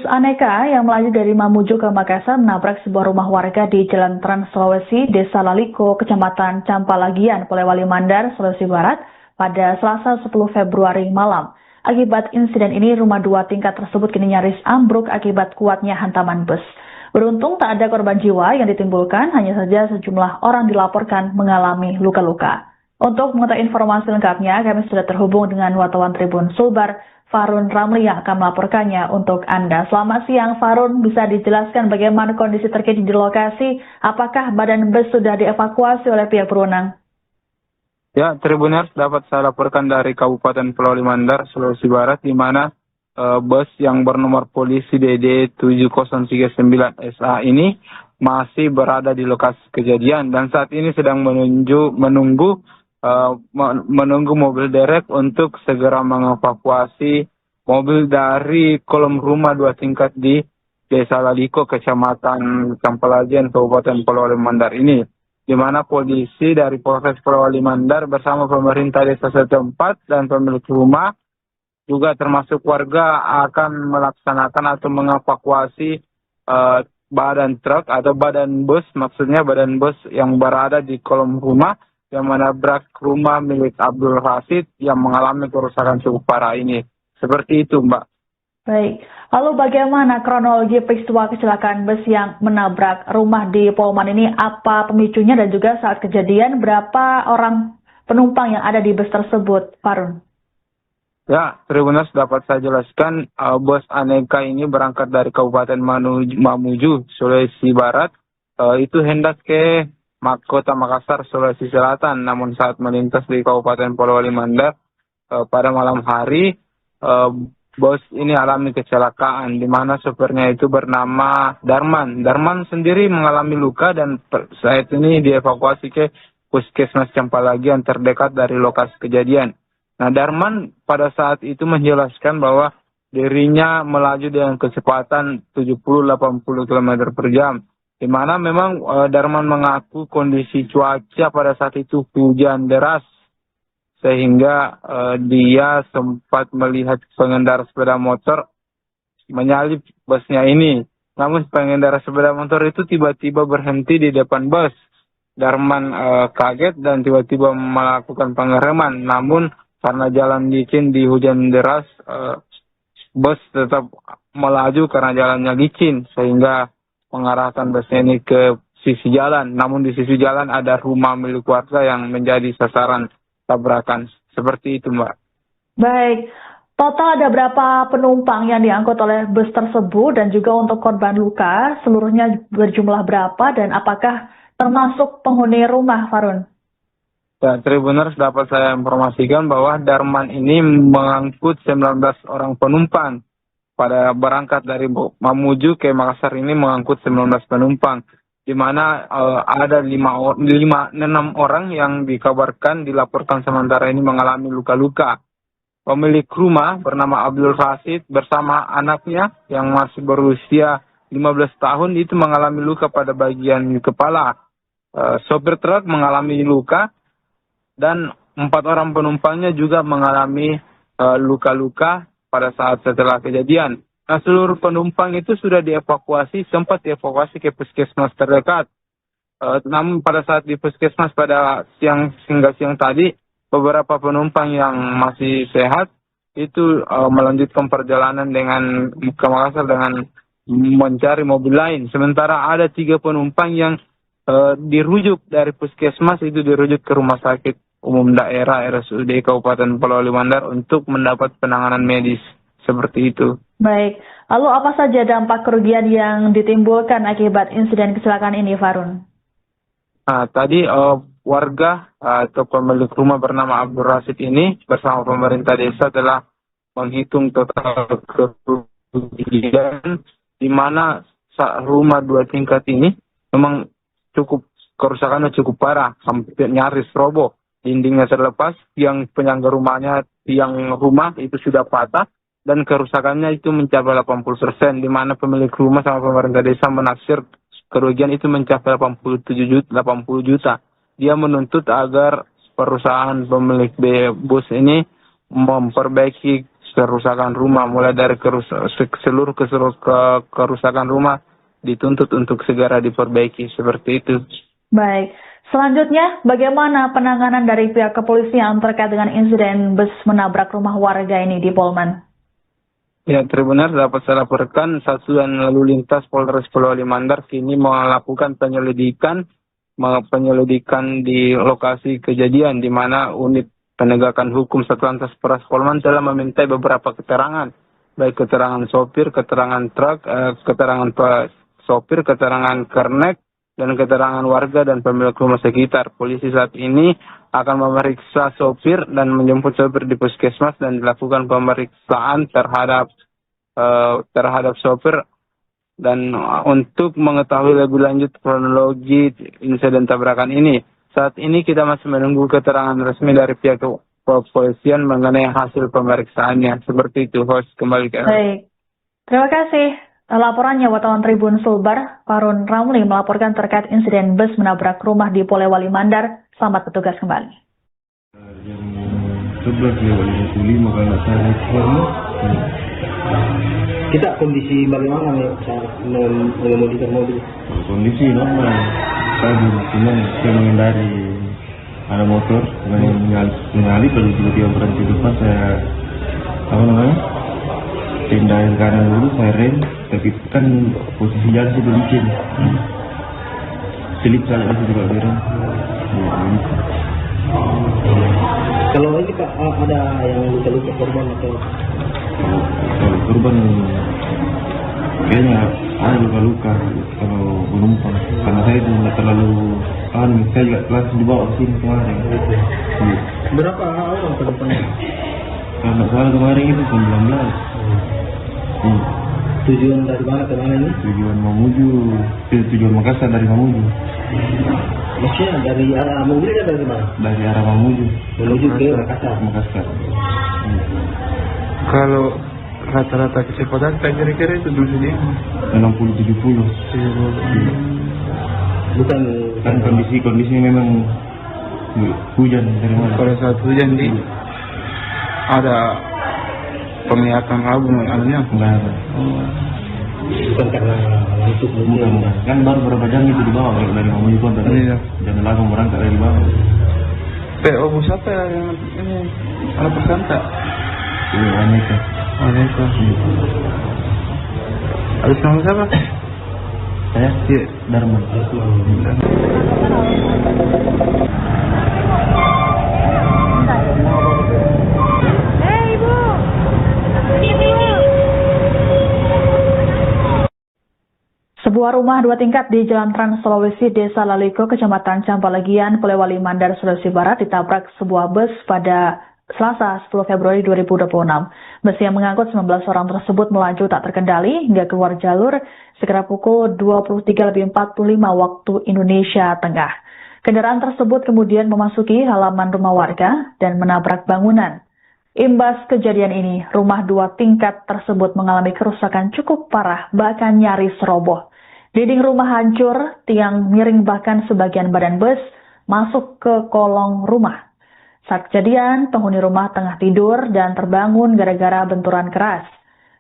aneka yang melaju dari Mamuju ke Makassar menabrak sebuah rumah warga di Jalan Trans Sulawesi, Desa Laliko, Kecamatan Campalagian, Polewali Mandar, Sulawesi Barat, pada Selasa 10 Februari malam. Akibat insiden ini, rumah 2 tingkat tersebut kini nyaris ambruk akibat kuatnya hantaman bus. Beruntung tak ada korban jiwa yang ditimbulkan, hanya saja sejumlah orang dilaporkan mengalami luka-luka. Untuk mengetahui informasi lengkapnya, kami sudah terhubung dengan wartawan Tribun Sulbar, Farun Ramli yang akan melaporkannya untuk Anda. Selamat siang, Farun. Bisa dijelaskan bagaimana kondisi terkini di lokasi? Apakah badan bus sudah dievakuasi oleh pihak berwenang? Ya, Tribuners, dapat saya laporkan dari Kabupaten Polewali Mandar, Sulawesi Barat, di mana bus yang bernomor polisi DD 7039 SA ini masih berada di lokasi kejadian dan saat ini sedang menunggu mobil derek untuk segera mengevakuasi mobil dari kolom rumah 2 tingkat di Desa Laliko, Kecamatan Campalagian, Kabupaten Polewali Mandar ini, di mana polisi dari Polres Polewali Mandar bersama pemerintah desa setempat dan pemilik rumah juga termasuk warga akan melaksanakan atau mengevakuasi badan truk atau badan bus, maksudnya badan bus yang berada di kolom rumah yang menabrak rumah milik Abdul Rasid yang mengalami kerusakan cukup parah ini. Seperti itu, Mbak. Baik. Lalu bagaimana kronologi peristiwa kecelakaan bus yang menabrak rumah di Polman ini? Apa pemicunya dan juga saat kejadian berapa orang penumpang yang ada di bus tersebut, Farun? Ya, Tribuners, dapat saya jelaskan, bus aneka ini berangkat dari Kabupaten Mamuju, Sulawesi Barat. Itu hendak ke Kota Makassar, Sulawesi Selatan. Namun saat melintas di Kabupaten Polewali Mandar pada malam hari, bus ini alami kecelakaan, di mana sopirnya itu bernama Darman. Darman sendiri mengalami luka dan saat ini dievakuasi ke Puskesmas Campalagian terdekat dari lokasi kejadian. Nah, Darman pada saat itu menjelaskan bahwa dirinya melaju dengan kecepatan 70-80 km per jam. Di mana memang Darman mengaku kondisi cuaca pada saat itu hujan deras, sehingga dia sempat melihat pengendara sepeda motor menyalip busnya ini. Namun pengendara sepeda motor itu tiba-tiba berhenti di depan bus. Darman kaget dan tiba-tiba melakukan pengereman. Namun karena jalan licin di hujan deras, bus tetap melaju karena jalannya licin, sehingga mengarahkan busnya ini ke sisi jalan. Namun di sisi jalan ada rumah milik warga yang menjadi sasaran tabrakan. Seperti itu, Mbak. Baik. Total ada berapa penumpang yang diangkut oleh bus tersebut dan juga untuk korban luka seluruhnya berjumlah berapa dan apakah termasuk penghuni rumah, Farun? Ya, Tribuners, dapat saya informasikan bahwa Darman ini mengangkut 19 orang penumpang. Pada berangkat dari Mamuju ke Makassar ini mengangkut 19 penumpang, di mana ada 6 orang yang dikabarkan dilaporkan sementara ini mengalami luka-luka. Pemilik rumah bernama Abdul Rasid bersama anaknya yang masih berusia 15 tahun itu mengalami luka pada bagian kepala. Sopir truk mengalami luka dan 4 orang penumpangnya juga mengalami luka-luka pada saat setelah kejadian. Nah, seluruh penumpang itu sudah dievakuasi, sempat dievakuasi ke puskesmas terdekat. Namun pada saat di puskesmas pada siang tadi, beberapa penumpang yang masih sehat itu melanjutkan perjalanan dengan ke Makassar dengan mencari mobil lain. Sementara ada 3 penumpang yang dirujuk dari puskesmas itu dirujuk ke Rumah Sakit Umum Daerah RSUD Kabupaten Polewali Mandar untuk mendapat penanganan medis. Seperti itu. Baik. Lalu apa saja dampak kerugian yang ditimbulkan akibat insiden kecelakaan ini, Farun? Nah, tadi warga atau pemilik rumah bernama Abdul Rasid ini bersama pemerintah desa telah menghitung total kerugian di mana rumah 2 tingkat ini memang kerusakannya cukup parah, hampir nyaris roboh. Dindingnya terlepas, yang penyangga rumahnya, tiang rumah itu sudah patah, dan kerusakannya itu mencapai 80%, di mana pemilik rumah sama pemerintah desa menaksir kerugian itu mencapai 80 juta. Dia menuntut agar perusahaan pemilik bus ini memperbaiki kerusakan rumah, mulai dari seluruh kerusakan rumah dituntut untuk segera diperbaiki, seperti itu. Baik. Selanjutnya, bagaimana penanganan dari pihak kepolisian terkait dengan insiden bus menabrak rumah warga ini di Polman? Ya, Tribunas, dapat saya laporkan Satuan Lalu Lintas Polres Polewali Mandar kini melakukan penyelidikan di lokasi kejadian, di mana unit penegakan hukum Satlantas Polres Polman telah memintai beberapa keterangan, baik keterangan sopir, keterangan truk, keterangan sopir, keterangan kernet, dan keterangan warga dan pemilik rumah sekitar. Polisi saat ini akan memeriksa sopir dan menjemput sopir di puskesmas dan dilakukan pemeriksaan terhadap sopir, dan untuk mengetahui lebih lanjut kronologi insiden tabrakan ini. Saat ini kita masih menunggu keterangan resmi dari pihak kepolisian mengenai hasil pemeriksaannya. Seperti itu, host, kembali ke Baik. Terima kasih. Laporannya wartawan Tribun Sulbar, Farun Ramli melaporkan terkait insiden bus menabrak rumah di Polewali Mandar. Selamat bertugas kembali. Jam 11:55 kalau saya keluar. Kita kondisi bagaimana nih saat mengemudikan mobil? Kondisi normal. Tadi cuman saya menghindari ada motor mengalih lalu tiba-tiba berhenti depan, saya pindahin kanan dulu, saya rem, tapi kan posisi jalan itu licin. Selip saya itu juga berem. Kalau ini Pak, ada yang luka-luka korban atau? Kalau korban kayaknya ada luka-luka kalau penumpang, karena saya itu nggak terlalu saya juga langsung dibawa ke sini kemarin. Berapa orang penumpangnya? Karena soal kemarin itu 19. Tujuan dari mana ke mana ini? Tujuan Makassar dari Mamuju. Maksudnya dari arah Mamuju atau dari mana? Dari arah Mamuju menuju ke Makassar. Kalau rata-rata kecepatan kira-kira itu dulu sini 60-70. Bukan Kan kondisi memang hujan dari mana? Pada saat hujan ada penglihatan abu anunya. Enggak ada. bukan karena untuk Bukan. Kan baru berapa jam itu dibawa dari Mamuju kota. Iya. Dan langsung berangkat dari bawah. PO bus apa yang ini? Anak persanta. Iya, aneka. Habis nama siapa? Saya? Iya. Darman. Sebuah rumah 2 tingkat di Jalan Trans Sulawesi, Desa Laliko, Kecamatan Campalagian, Polewali Mandar, Sulawesi Barat ditabrak sebuah bus pada Selasa 10 Februari 2026. Bus yang mengangkut 19 orang tersebut melaju tak terkendali hingga keluar jalur sekira pukul 23.45 waktu Indonesia Tengah. Kendaraan tersebut kemudian memasuki halaman rumah warga dan menabrak bangunan. Imbas kejadian ini, rumah 2 tingkat tersebut mengalami kerusakan cukup parah, bahkan nyaris roboh. Dinding rumah hancur, tiang miring, bahkan sebagian badan bus masuk ke kolong rumah. Saat kejadian, penghuni rumah tengah tidur dan terbangun gara-gara benturan keras.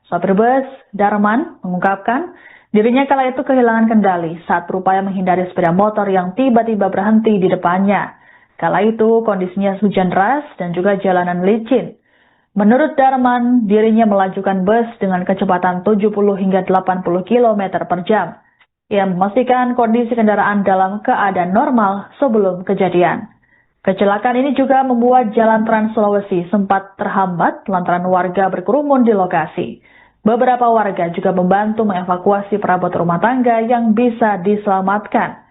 Sopir bus, Darman, mengungkapkan dirinya kala itu kehilangan kendali saat berupaya menghindari sepeda motor yang tiba-tiba berhenti di depannya. Kala itu kondisinya hujan deras dan juga jalanan licin. Menurut Darman, dirinya melajukan bus dengan kecepatan 70 hingga 80 km per jam. Ia memastikan kondisi kendaraan dalam keadaan normal sebelum kejadian. Kecelakaan ini juga membuat Jalan Trans Sulawesi sempat terhambat lantaran warga berkerumun di lokasi. Beberapa warga juga membantu mengevakuasi perabot rumah tangga yang bisa diselamatkan.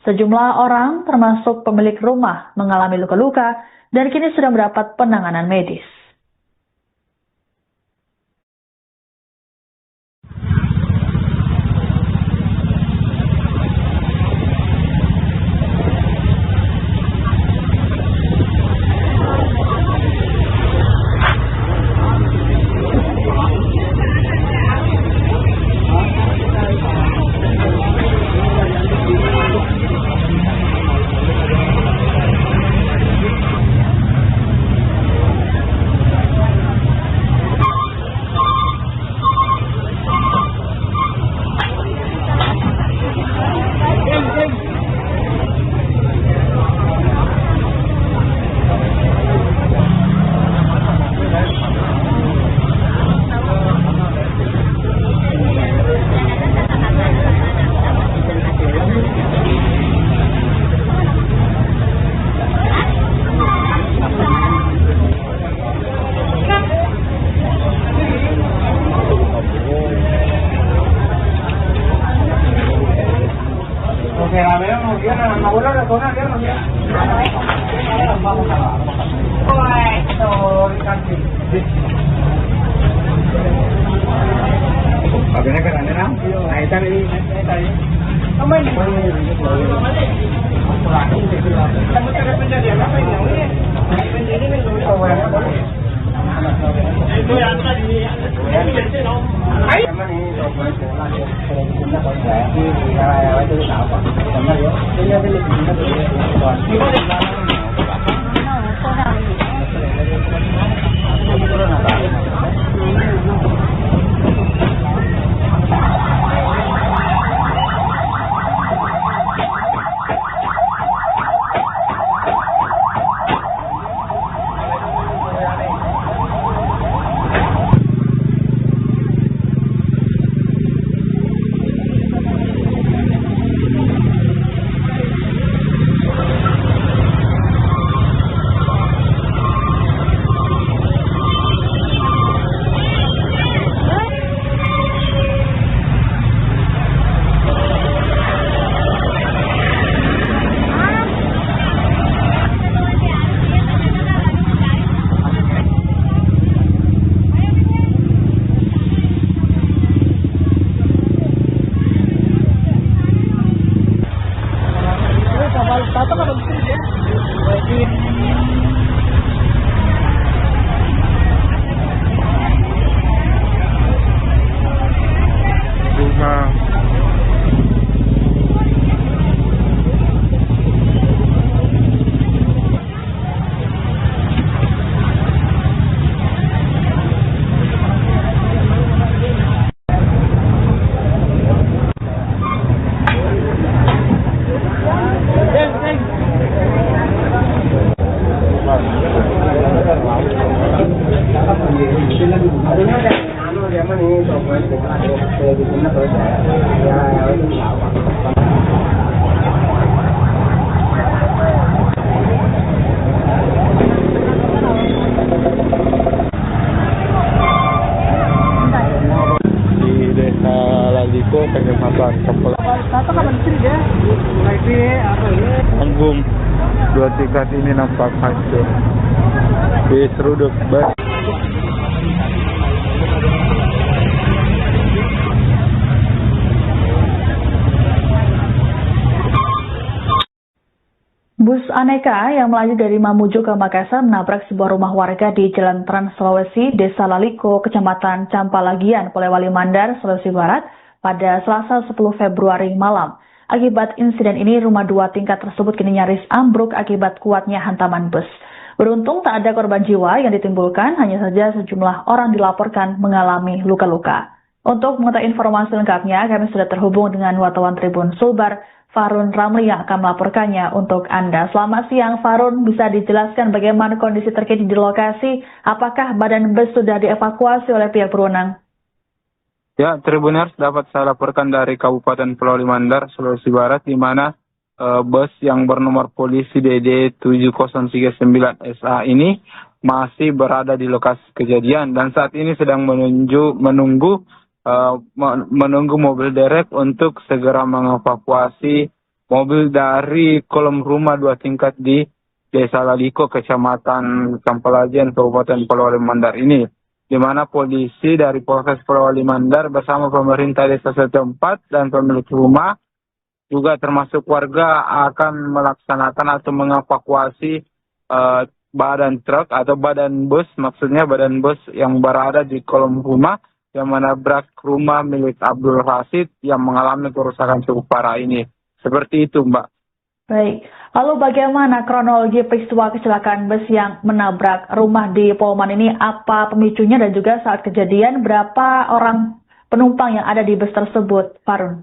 Sejumlah orang termasuk pemilik rumah mengalami luka-luka dan kini sudah mendapat penanganan medis. Pagkaknya kan ada nang, aitan ini, aitan ini. Kamu ini. Kamu ada penjadian apa ini? Penjadian ini itu yang tadi. Ini jadi no. Ai. Kecamatan Campal Anggung. Dua tingkat ini nampak hancur. Diseruduk bas. Bus aneka yang melaju dari Mamuju ke Makassar menabrak sebuah rumah warga di Jalan Trans Sulawesi, Desa Laliko, Kecamatan Campalagian, Polewali Mandar, Sulawesi Barat, pada Selasa 10 Februari malam. Akibat insiden ini, rumah dua tingkat tersebut kini nyaris ambruk akibat kuatnya hantaman bus. Beruntung tak ada korban jiwa yang ditimbulkan, hanya saja sejumlah orang dilaporkan mengalami luka-luka. Untuk mengetahui informasi lengkapnya, kami sudah terhubung dengan wartawan Tribun Sulbar, Farun Ramli yang akan melaporkannya untuk Anda. Selamat siang Farun, bisa dijelaskan bagaimana kondisi terkini di lokasi? Apakah badan bus sudah dievakuasi oleh pihak berwenang? Ya, Tribuners, dapat saya laporkan dari Kabupaten Polewali Mandar, Sulawesi Barat, di mana bus yang bernomor polisi DD 7039 SA ini masih berada di lokasi kejadian dan saat ini sedang menunggu mobil derek untuk segera mengevakuasi mobil dari kolom rumah dua tingkat di Desa Laliko, Kecamatan Campalagian, Kabupaten Polewali Mandar ini, di mana polisi dari Polres Polewali Mandar bersama pemerintah desa setempat dan pemilik rumah juga termasuk warga akan melaksanakan atau mengevakuasi badan truk atau badan bus, maksudnya badan bus yang berada di kolom rumah yang menabrak rumah milik Abdul Rasid yang mengalami kerusakan cukup parah ini. Seperti itu, Mbak. Baik, lalu bagaimana kronologi peristiwa kecelakaan bus yang menabrak rumah di Polman ini? Apa pemicunya dan juga saat kejadian berapa orang penumpang yang ada di bus tersebut, Farun?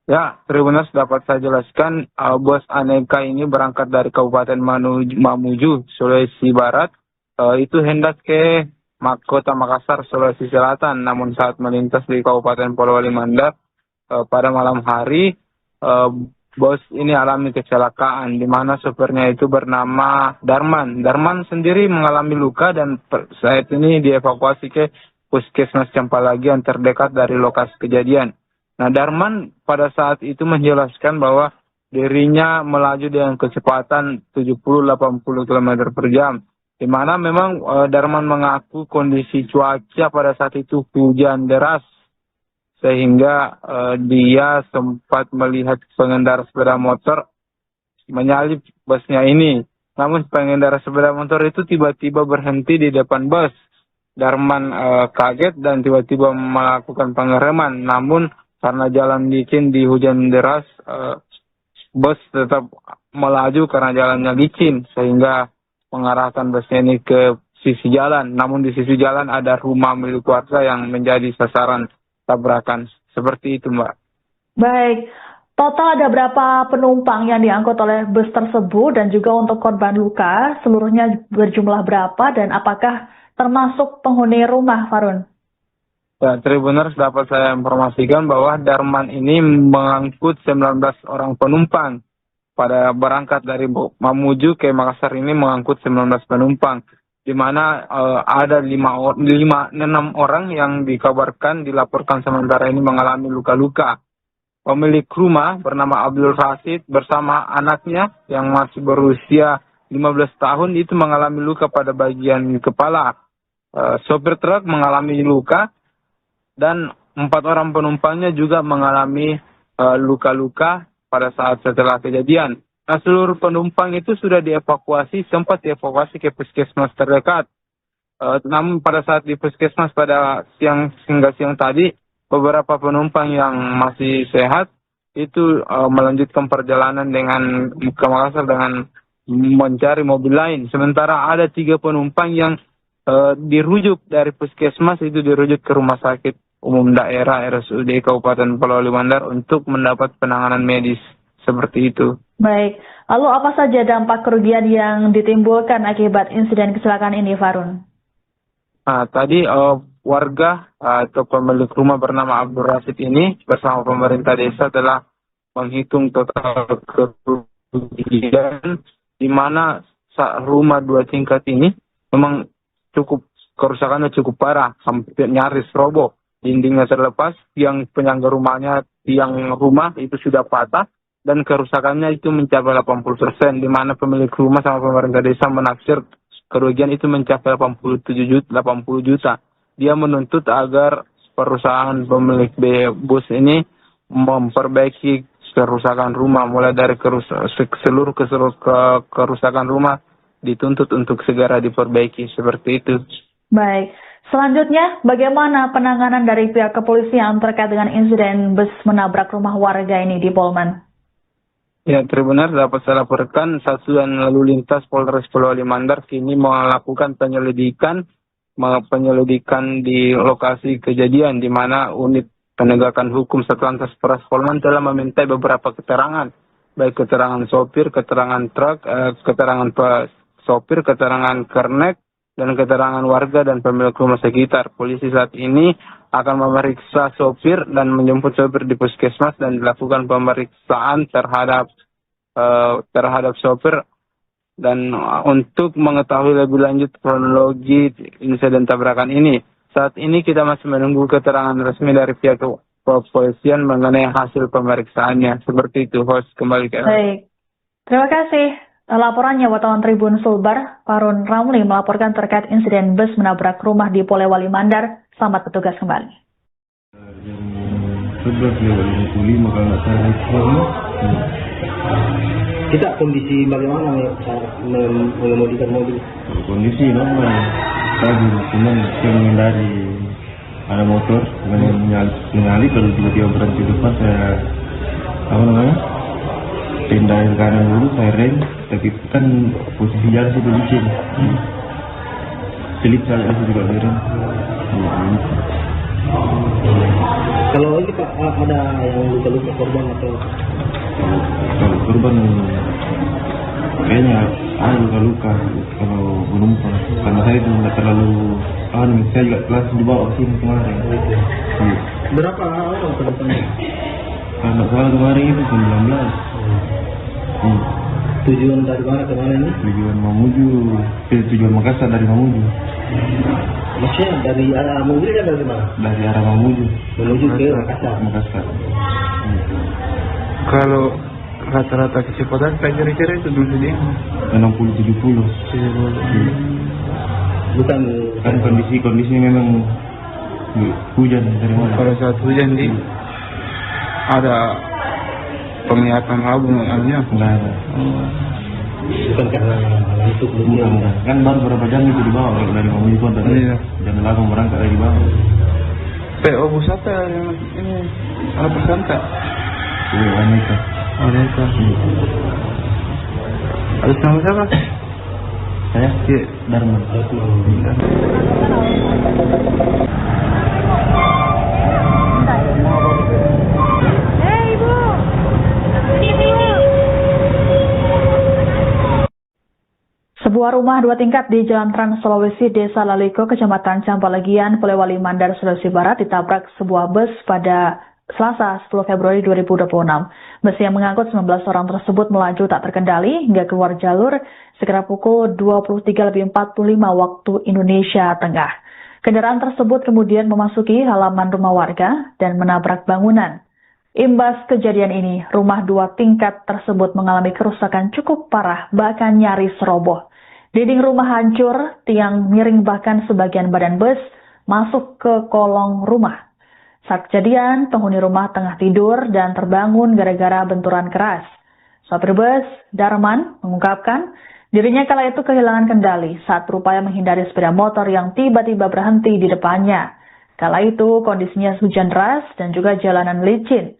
Ya, Tribuners, dapat saya jelaskan, bus aneka ini berangkat dari Kabupaten Mamuju, Sulawesi Barat. Itu hendak ke Kota Makassar, Sulawesi Selatan. Namun saat melintas di Kabupaten Polewali Mandar pada malam hari, bus ini alami kecelakaan, di mana sopirnya itu bernama Darman. Darman sendiri mengalami luka dan saat ini dievakuasi ke Puskesmas Campalagian terdekat dari lokasi kejadian. Nah, Darman pada saat itu menjelaskan bahwa dirinya melaju dengan kecepatan 70-80 km per jam. Di mana memang Darman mengaku kondisi cuaca pada saat itu hujan deras, sehingga dia sempat melihat pengendara sepeda motor menyalip busnya ini. Namun pengendara sepeda motor itu tiba-tiba berhenti di depan bus. Darman kaget dan tiba-tiba melakukan pengereman. Namun karena jalan licin di hujan deras, bus tetap melaju karena jalannya licin, sehingga mengarahkan busnya ini ke sisi jalan. Namun di sisi jalan ada rumah milik warga yang menjadi sasaran tabrakan. Seperti itu, Mbak. Baik, total ada berapa penumpang yang diangkut oleh bus tersebut dan juga untuk korban luka seluruhnya berjumlah berapa dan apakah termasuk penghuni rumah, Farun? Ya, Tribuners, dapat saya informasikan bahwa Darman ini mengangkut 19 orang penumpang. Pada berangkat dari Mamuju ke Makassar ini mengangkut 19 penumpang, di mana ada 6 orang yang dilaporkan sementara ini mengalami luka-luka. Pemilik rumah bernama Abdul Rasid bersama anaknya yang masih berusia 15 tahun itu mengalami luka pada bagian kepala. Sopir truk mengalami luka dan 4 orang penumpangnya juga mengalami luka-luka pada saat setelah kejadian. Nah, seluruh penumpang itu sudah sempat dievakuasi ke puskesmas terdekat. Namun pada saat di puskesmas pada siang tadi, beberapa penumpang yang masih sehat itu melanjutkan perjalanan dengan ke Makassar dengan mencari mobil lain. Sementara ada 3 penumpang yang dirujuk dari puskesmas itu dirujuk ke rumah sakit umum daerah RSUD Kabupaten Polewali Mandar untuk mendapat penanganan medis seperti itu. Baik, lalu apa saja dampak kerugian yang ditimbulkan akibat insiden kecelakaan ini, Farun? Nah, tadi warga atau pemilik rumah bernama Abdul Rasid ini bersama pemerintah desa telah menghitung total kerugian di mana rumah 2 tingkat ini memang kerusakannya cukup parah, hampir nyaris roboh. Dindingnya terlepas, tiang penyangga rumahnya, tiang rumah itu sudah patah, dan kerusakannya itu mencapai 80%, di mana pemilik rumah sama pemerintah desa menaksir kerugian itu mencapai 80 juta. Dia menuntut agar perusahaan pemilik bus ini memperbaiki kerusakan rumah, mulai dari seluruh kerusakan rumah dituntut untuk segera diperbaiki, seperti itu. Baik. Selanjutnya, bagaimana penanganan dari pihak kepolisian terkait dengan insiden bus menabrak rumah warga ini di Polman? Ya, Tribuners, dapat saya laporkan Satuan Lalu Lintas Polres Polewali Mandar kini melakukan penyelidikan di lokasi kejadian, di mana unit penegakan hukum Satlantas Polres Polman telah meminta beberapa keterangan, baik keterangan sopir, keterangan truk, keterangan sopir, keterangan kernet, dan keterangan warga dan pemilik rumah sekitar. Polisi saat ini akan memeriksa sopir dan menjemput sopir di puskesmas dan dilakukan pemeriksaan terhadap sopir dan untuk mengetahui lebih lanjut kronologi insiden tabrakan ini. Saat ini kita masih menunggu keterangan resmi dari pihak kepolisian mengenai hasil pemeriksaannya. Seperti itu, host, kembali ke Baik. Terima kasih. Laporannya wartawan Tribun Sulbar, Farun Ramli melaporkan terkait insiden bus menabrak rumah di Polewali Mandar. Selamat bertugas kembali. Jam 11:55 kalau nggak salah itu. Kita kondisi bagaimana saat mengemudikan mobil? Kondisi normal. Tadi cuman saya menghindari ada motor menyalip lalu tiba-tiba berhenti depan, saya pindah ke kanan dulu, saya rem, tapi kan posisi jalan situ licin. Selip saya itu juga rem. Kalau ini Pak, ada yang luka-luka korban atau? Kalau korban kayaknya ada luka-luka kalau penumpang, karena saya itu nggak terlalu saya juga langsung dibawa ke sini kemarin. Berapa orang penumpangnya? Karena salah kemarin itu 19. Tujuan dari mana ke mana ini? Tujuan Makassar dari Mamuju. Maksudnya dari arah Mamuju kan dari mana? Dari arah Mamuju menuju ke Makassar. Kalau rata-rata kecepatan kayak kira-kira itu dulu dia 60-70. Bukan Kan kondisi memang hujan dari mana? pada saat hujan di ada penglihatan abu anunya. Enggak ada. bukan karena ngantuk Bukan. Kan baru berapa jam itu di bawah dari Mamuju Kota. Iya. Jam 8 berangkat dari bawah. PO Busata yang ini ada pesanta. Iya, wanita. Wanita. Atas nama siapa? Saya? Iya. Darman. Sebuah rumah 2 tingkat di Jalan Trans Sulawesi, Desa Laliko, Kecamatan Campalagian, Polewali Mandar, Sulawesi Barat ditabrak sebuah bus pada Selasa 10 Februari 2026. Bus yang mengangkut 19 orang tersebut melaju tak terkendali hingga keluar jalur sekitar pukul 23.45 waktu Indonesia Tengah. Kendaraan tersebut kemudian memasuki halaman rumah warga dan menabrak bangunan. Imbas kejadian ini, rumah 2 tingkat tersebut mengalami kerusakan cukup parah, bahkan nyaris roboh. Dinding rumah hancur, tiang miring, bahkan sebagian badan bus masuk ke kolong rumah. Saat kejadian, penghuni rumah tengah tidur dan terbangun gara-gara benturan keras. Sopir bus, Darman, mengungkapkan dirinya kala itu kehilangan kendali saat berupaya menghindari sepeda motor yang tiba-tiba berhenti di depannya. Kala itu kondisinya hujan deras dan juga jalanan licin.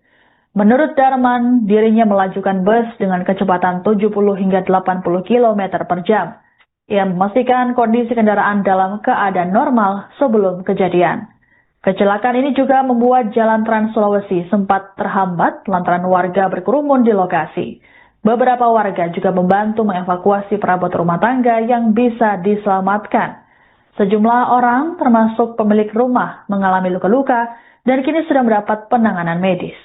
Menurut Darman, dirinya melajukan bus dengan kecepatan 70 hingga 80 km per jam. Ia memastikan kondisi kendaraan dalam keadaan normal sebelum kejadian. Kecelakaan ini juga membuat Jalan Trans Sulawesi sempat terhambat lantaran warga berkerumun di lokasi. Beberapa warga juga membantu mengevakuasi perabot rumah tangga yang bisa diselamatkan. Sejumlah orang termasuk pemilik rumah mengalami luka-luka dan kini sudah mendapat penanganan medis.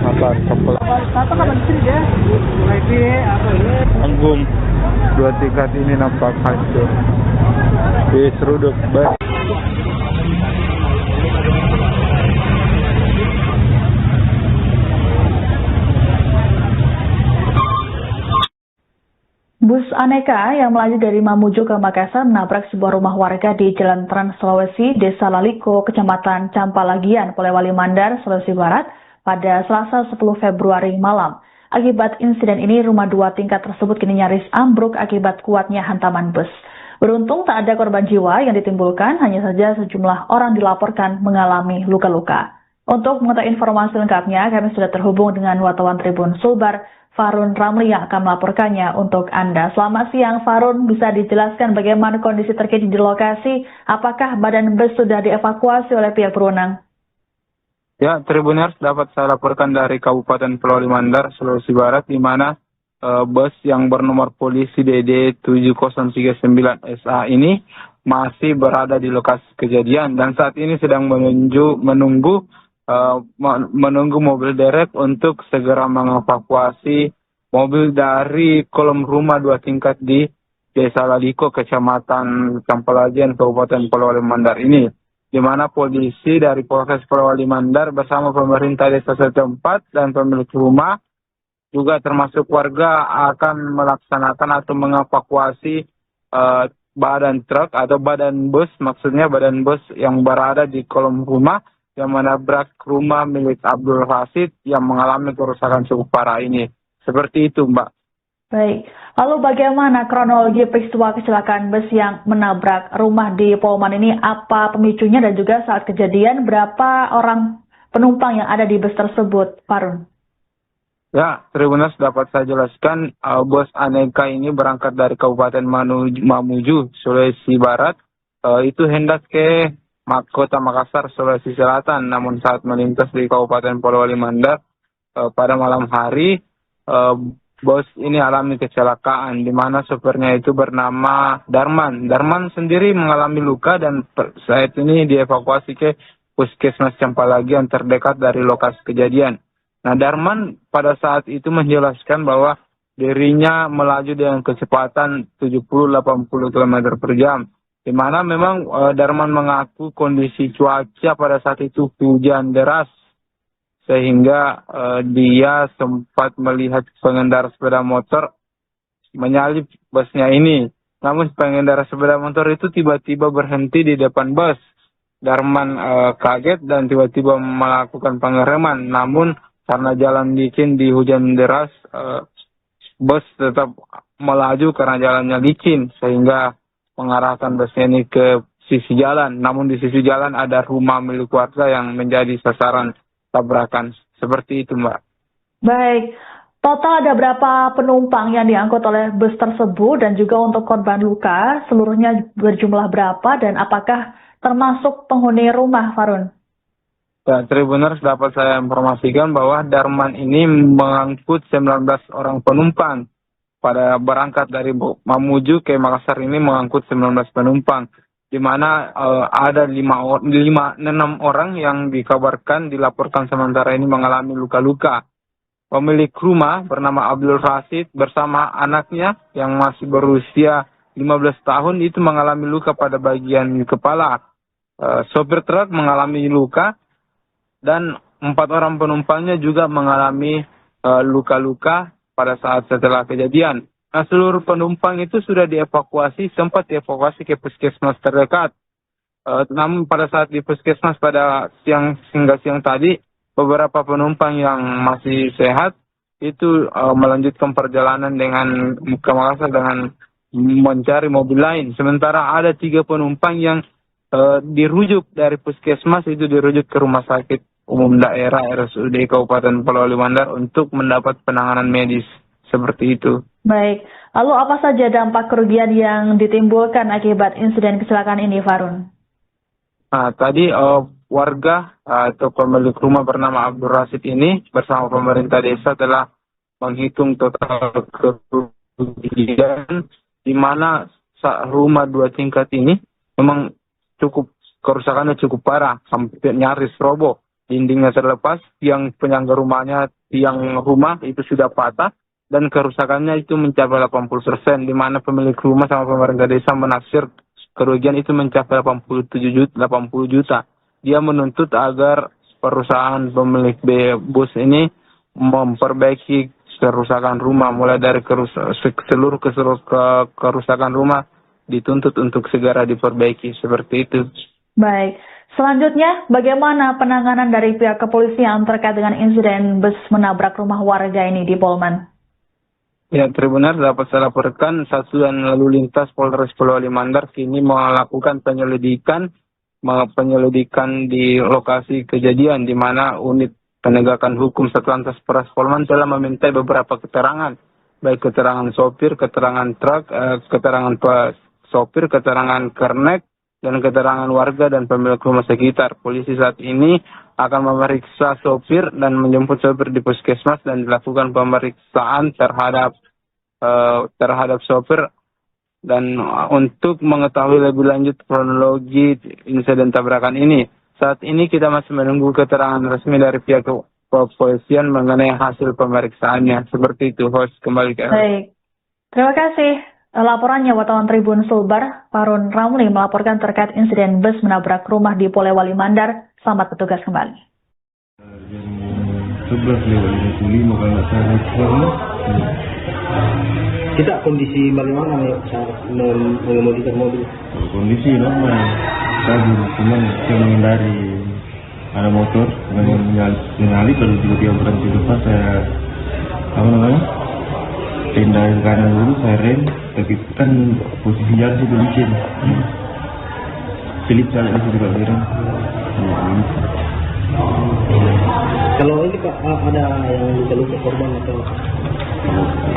Makassar, Anggung. Dua tingkat ini nampak hancur. Diseruduk bus. Bus Aneka yang melaju dari Mamuju ke Makassar menabrak sebuah rumah warga di Jalan Trans Sulawesi, Desa Laliko, Kecamatan Campalagian, Polewali Mandar, Sulawesi Barat, pada Selasa 10 Februari malam. Akibat insiden ini, rumah dua tingkat tersebut kini nyaris ambruk akibat kuatnya hantaman bus. Beruntung tak ada korban jiwa yang ditimbulkan, hanya saja sejumlah orang dilaporkan mengalami luka-luka. Untuk mengetahui informasi lengkapnya, kami sudah terhubung dengan wartawan Tribun Sulbar, Farun Ramli yang akan melaporkannya untuk Anda. Selamat siang Farun, bisa dijelaskan bagaimana kondisi terkini di lokasi? Apakah badan bus sudah dievakuasi oleh pihak berwenang? Ya, Tribuners, dapat saya laporkan dari Kabupaten Polewali Mandar, Sulawesi Barat, di mana bus yang bernomor polisi DD 7039 SA ini masih berada di lokasi kejadian dan saat ini sedang menunggu mobil derek untuk segera mengevakuasi mobil dari kolom rumah dua tingkat di Desa Laliko, Kecamatan Campalagian, Kabupaten Polewali Mandar ini, di mana polisi dari Polres Polewali Mandar bersama pemerintah desa setempat dan pemilik rumah juga termasuk warga akan melaksanakan atau mengevakuasi badan truk atau badan bus, maksudnya badan bus yang berada di kolom rumah yang menabrak rumah milik Abdul Rasid yang mengalami kerusakan cukup parah ini. Seperti itu, Mbak. Baik, lalu bagaimana kronologi peristiwa kecelakaan bus yang menabrak rumah di Polman ini? Apa pemicunya dan juga saat kejadian berapa orang penumpang yang ada di bus tersebut, Farun? Ya, Tribuners, dapat saya jelaskan, bus Aneka ini berangkat dari Kabupaten Mamuju, Sulawesi Barat. Itu hendak ke Kota Makassar, Sulawesi Selatan. Namun saat melintas di Kabupaten Polewali Mandar pada malam hari, bus ini alami kecelakaan di mana sopirnya itu bernama Darman. Darman sendiri mengalami luka dan saat ini dievakuasi ke Puskesmas Campalagian terdekat dari lokasi kejadian. Nah, Darman pada saat itu menjelaskan bahwa dirinya melaju dengan kecepatan 70-80 km per jam. Di mana memang Darman mengaku kondisi cuaca pada saat itu hujan deras. Sehingga dia sempat melihat pengendara sepeda motor menyalip busnya ini. Namun pengendara sepeda motor itu tiba-tiba berhenti di depan bus. Darman kaget dan tiba-tiba melakukan pengereman. Namun karena jalan licin di hujan deras, bus tetap melaju karena jalannya licin. Sehingga mengarahkan busnya ini ke sisi jalan. Namun di sisi jalan ada rumah milik warga yang menjadi sasaran tabrakan. Seperti itu, Mbak. Baik, total ada berapa penumpang yang diangkut oleh bus tersebut dan juga untuk korban luka seluruhnya berjumlah berapa dan apakah termasuk penghuni rumah, Farun? Ya, Tribuners, dapat saya informasikan bahwa Darman ini mengangkut 19 orang penumpang. Pada berangkat dari Mamuju ke Makassar ini mengangkut 19 penumpang. Di mana ada 6 orang yang dilaporkan sementara ini mengalami luka-luka. Pemilik rumah bernama Abdul Rasid bersama anaknya yang masih berusia 15 tahun itu mengalami luka pada bagian kepala. Sopir truk mengalami luka dan 4 orang penumpangnya juga mengalami luka-luka pada saat setelah kejadian. Nah, seluruh penumpang itu sudah sempat dievakuasi ke puskesmas terdekat. Namun pada saat di puskesmas pada hingga siang tadi, beberapa penumpang yang masih sehat itu melanjutkan perjalanan dengan ke Makassar dengan mencari mobil lain. Sementara ada 3 penumpang yang dirujuk dari puskesmas itu dirujuk ke Rumah Sakit Umum Daerah RSUD Kabupaten Polewali Mandar untuk mendapat penanganan medis. Seperti itu. Baik, lalu apa saja dampak kerugian yang ditimbulkan akibat insiden kecelakaan ini, Farun? Nah, tadi warga atau pemilik rumah bernama Abdul Rasid ini bersama pemerintah desa telah menghitung total kerugian di mana rumah 2 tingkat ini memang kerusakannya cukup parah, hampir nyaris roboh. dindingnya terlepas, tiang penyangga rumahnya, tiang rumah itu sudah patah, dan kerusakannya itu mencapai 80%, di mana pemilik rumah sama pemerintah desa menaksir kerugian itu mencapai 80 juta. Dia menuntut agar perusahaan pemilik bus ini memperbaiki kerusakan rumah, mulai dari seluruh kerusakan rumah dituntut untuk segera diperbaiki, seperti itu. Baik, selanjutnya bagaimana penanganan dari pihak kepolisian terkait dengan insiden bus menabrak rumah warga ini di Polman? Ya, Tribunar, dapat saya laporkan Satuan Lalu Lintas Polres Polewali Mandar kini melakukan penyelidikan di lokasi kejadian, di mana unit penegakan hukum Satlantas Polres Polman telah meminta beberapa keterangan, baik keterangan sopir, keterangan truk, keterangan sopir, keterangan kernet, dan keterangan warga dan pemilik rumah sekitar. Polisi saat ini akan memeriksa sopir dan menjemput sopir di puskesmas dan dilakukan pemeriksaan terhadap sopir, dan untuk mengetahui lebih lanjut kronologi insiden tabrakan ini. Saat ini kita masih menunggu keterangan resmi dari pihak kepolisian mengenai hasil pemeriksaannya. Seperti itu, host, kembali ke Baik, terima kasih. Laporannya wartawan Tribun Sulbar, Farun Ramli melaporkan terkait insiden bus menabrak rumah di Polewali Mandar. Selamat bertugas kembali. Jam 11:55 kalau nggak salah. Kita kondisi bagaimana nih saat mengemudikan mobil? Kondisi normal, stabil, cuman saya menghindari ada motor menyalip lalu tiba-tiba berhenti di depan. Saya pindah ke kanan dulu, saya rem, tapi kan posisi jalan itu licin, selip saya itu juga berem. Kalau ini Pak, ada yang luka-luka korban atau?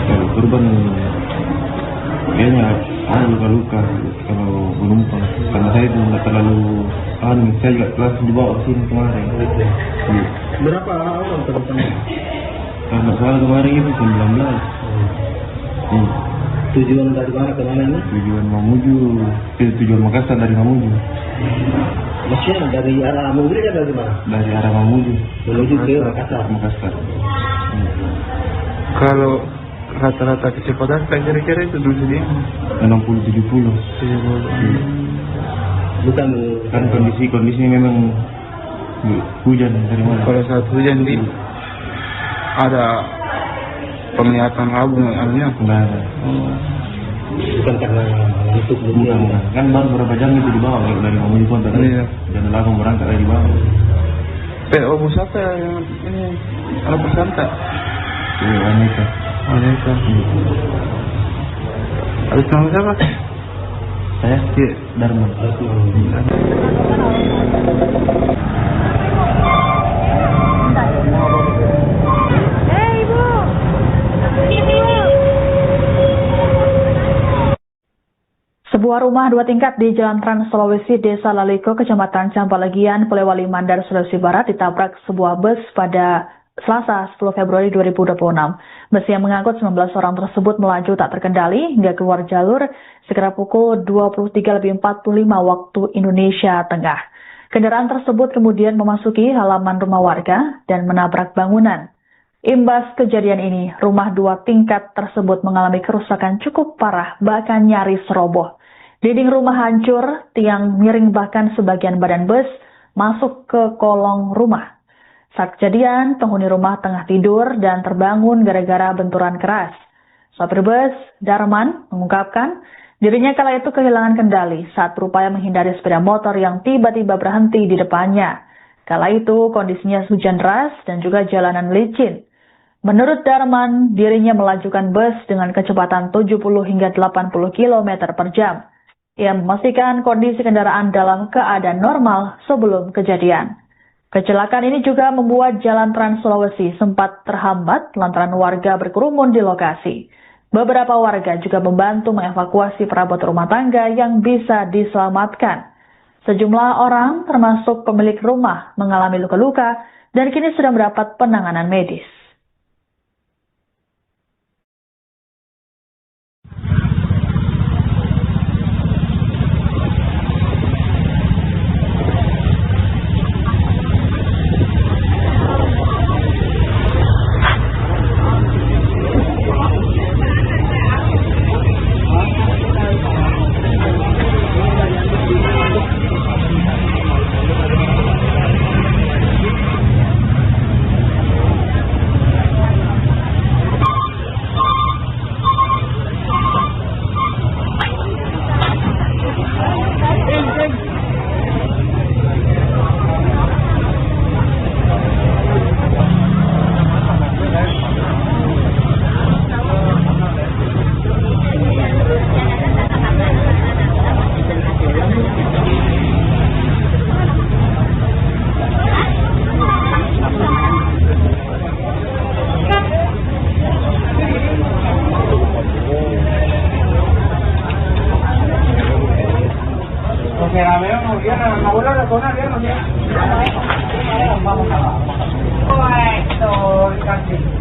Kalau korban kayaknya ada luka-luka kalau penumpang, karena saya itu nggak terlalu saya juga kelas dibawa ke sini kemarin. Berapa orang penumpangnya? Karena soal kemarin itu 19. Tujuan dari mana ke mana ini? Tujuan Mamuju, tujuan Makassar dari Mamuju. Maksudnya dari arah Mamuju kan dari mana? Dari arah Mamuju menuju ke Makassar. Kalau rata-rata kecepatan kayak kira-kira itu dulu sini 60-70. Bukan Kan kondisi memang hujan dari mana? kalau saat hujan ada penglihatan abu namanya. Enggak ada. bukan karena itu Bukan. Kan baru beberapa jam itu di bawah dari Mamuju pun tadi. Iya. Dan langsung berangkat dari bawah. Bus apa yang ini? Kalau bersanta. Iya, aneka. Habis nama siapa? Saya Darman. Sebuah rumah 2 tingkat di Jalan Trans Sulawesi, Desa Laliko, Kecamatan Campalagian, Polewali Mandar, Sulawesi Barat ditabrak sebuah bus pada Selasa 10 Februari 2026. Bus yang mengangkut 19 orang tersebut melaju tak terkendali hingga keluar jalur sekitar pukul 23.45 waktu Indonesia Tengah. Kendaraan tersebut kemudian memasuki halaman rumah warga dan menabrak bangunan. Imbas kejadian ini, rumah 2 tingkat tersebut mengalami kerusakan cukup parah, bahkan nyaris roboh. Dinding rumah hancur, tiang miring, bahkan sebagian badan bus masuk ke kolong rumah. Saat kejadian, penghuni rumah tengah tidur dan terbangun gara-gara benturan keras. Sopir bus, Darman, mengungkapkan dirinya kala itu kehilangan kendali saat berupaya menghindari sepeda motor yang tiba-tiba berhenti di depannya. Kala itu kondisinya hujan deras dan juga jalanan licin. Menurut Darman, dirinya melajukan bus dengan kecepatan 70 hingga 80 km per jam. Ia memastikan kondisi kendaraan dalam keadaan normal sebelum kejadian. Kecelakaan ini juga membuat Jalan Trans Sulawesi sempat terhambat lantaran warga berkerumun di lokasi. Beberapa warga juga membantu mengevakuasi perabot rumah tangga yang bisa diselamatkan. Sejumlah orang termasuk pemilik rumah mengalami luka-luka dan kini sudah mendapat penanganan medis.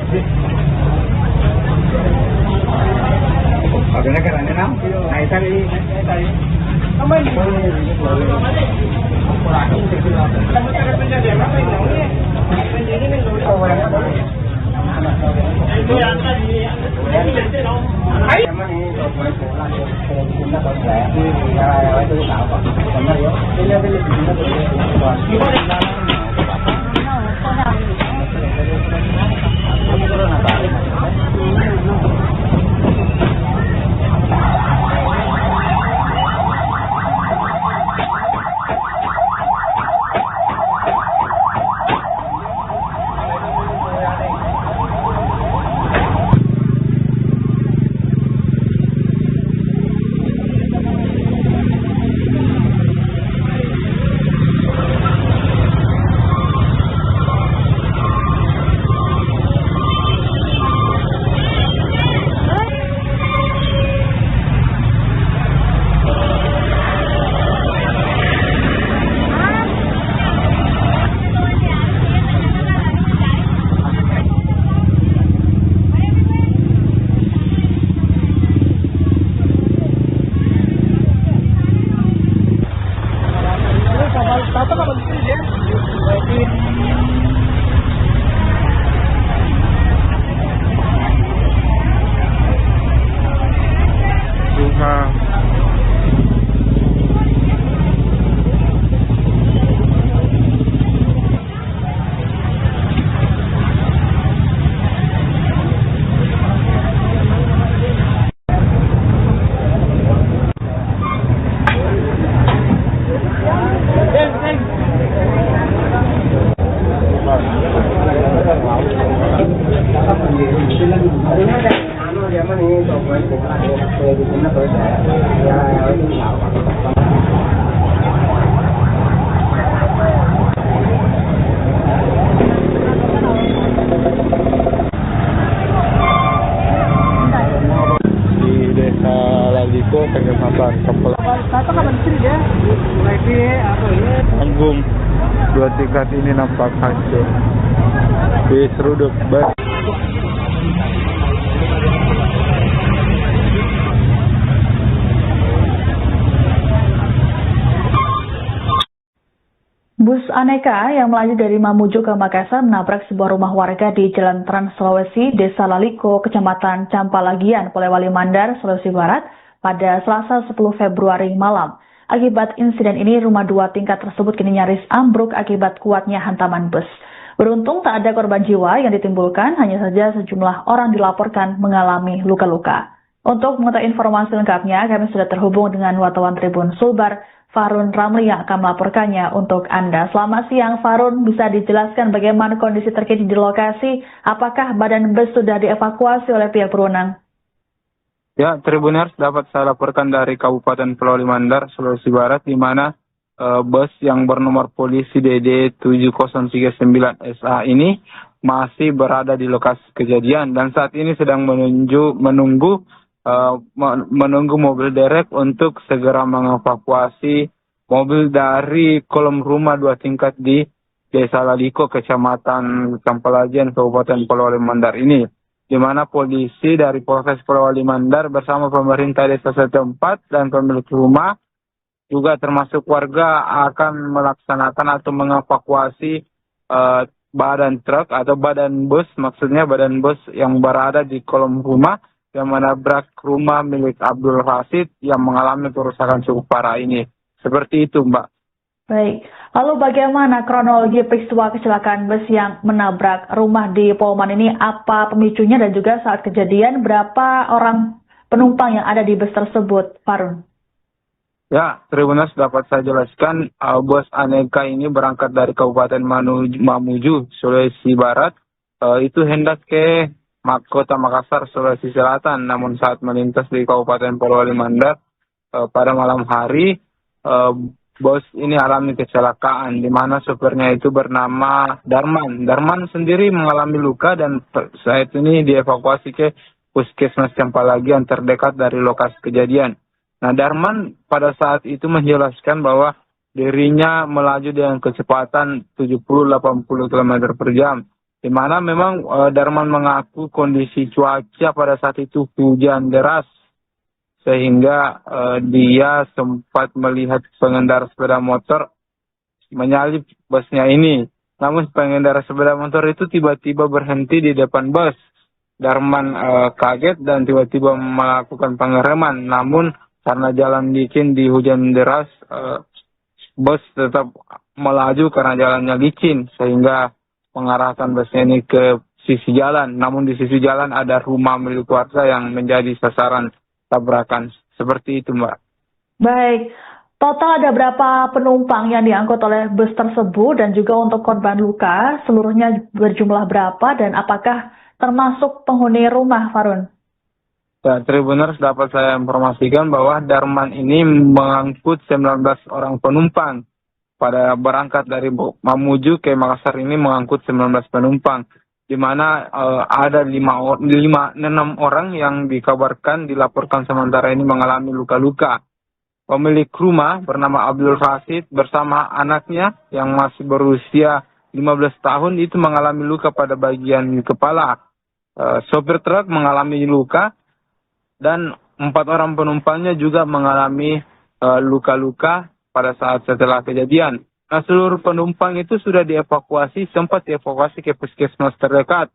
Kecamatan Tanggung. Dua tingkat ini nampak hancur. Diseruduk banjir. Bus aneka yang melaju dari Mamuju ke Makassar menabrak sebuah rumah warga di Jalan Trans Sulawesi, Desa Laliko, Kecamatan Campalagian, Polewali Mandar, Sulawesi Barat, pada Selasa 10 Februari malam. Akibat insiden ini, rumah dua tingkat tersebut kini nyaris ambruk akibat kuatnya hantaman bus. Beruntung tak ada korban jiwa yang ditimbulkan, hanya saja sejumlah orang dilaporkan mengalami luka-luka. Untuk mengetahui informasi lengkapnya, kami sudah terhubung dengan wartawan Tribun Sulbar, Farun Ramli yang akan melaporkannya untuk Anda. Selamat siang Farun, bisa dijelaskan bagaimana kondisi terkini di lokasi? Apakah badan bus sudah dievakuasi oleh pihak berwenang? Ya, Tribuners, dapat saya laporkan dari Kabupaten Polewali Mandar, Sulawesi Barat, di mana bus yang bernomor polisi DD 7039 SA ini masih berada di lokasi kejadian dan saat ini sedang menunggu mobil derek untuk segera mengevakuasi mobil dari kolom rumah dua tingkat di Desa Laliko, Kecamatan Campalagian, Kabupaten Polewali Mandar ini, di mana polisi dari Polres Polewali Mandar bersama pemerintah desa setempat dan pemilik rumah juga termasuk warga akan melaksanakan atau mengevakuasi badan truk atau badan bus, maksudnya badan bus yang berada di kolom rumah yang menabrak rumah milik Abdul Rasid yang mengalami kerusakan cukup parah ini. Seperti itu, Mbak. Baik, lalu bagaimana kronologi peristiwa kecelakaan bus yang menabrak rumah di Polman ini? Apa pemicunya dan juga saat kejadian berapa orang penumpang yang ada di bus tersebut, Farun? Ya, Tribuners, dapat saya jelaskan, bus aneka ini berangkat dari Kabupaten Mamuju, Sulawesi Barat. Itu hendak ke Kota Makassar, Sulawesi Selatan. Namun saat melintas di Kabupaten Polewali Mandar pada malam hari, bus ini alami kecelakaan, di mana sopirnya itu bernama Darman. Darman sendiri mengalami luka dan saat ini dievakuasi ke Puskesmas Campalagian terdekat dari lokasi kejadian. Nah, Darman pada saat itu menjelaskan bahwa dirinya melaju dengan kecepatan 70-80 km per jam. di mana memang Darman mengaku kondisi cuaca pada saat itu hujan deras, sehingga dia sempat melihat pengendara sepeda motor menyalip busnya ini. Namun pengendara sepeda motor itu tiba-tiba berhenti di depan bus. Darman kaget dan tiba-tiba melakukan pengereman. Namun karena jalan licin di hujan deras, bus tetap melaju karena jalannya licin, sehingga mengarahkan busnya ini ke sisi jalan. Namun di sisi jalan ada rumah milik warga yang menjadi sasaran tabrakan. Seperti itu, Mbak. Baik, total ada berapa penumpang yang diangkut oleh bus tersebut dan juga untuk korban luka seluruhnya berjumlah berapa dan apakah termasuk penghuni rumah, Farun? Ya, Tribuners, dapat saya informasikan bahwa Darman ini mengangkut 19 orang penumpang. Pada berangkat dari Mamuju ke Makassar ini mengangkut 19 penumpang, di mana ada 6 orang yang dikabarkan dilaporkan sementara ini mengalami luka-luka. Pemilik rumah bernama Abdul Rasid bersama anaknya yang masih berusia 15 tahun itu mengalami luka pada bagian kepala. Sopir truk mengalami luka dan 4 orang penumpangnya juga mengalami luka-luka pada saat setelah kejadian. Nah, seluruh penumpang itu sudah sempat dievakuasi ke puskesmas terdekat.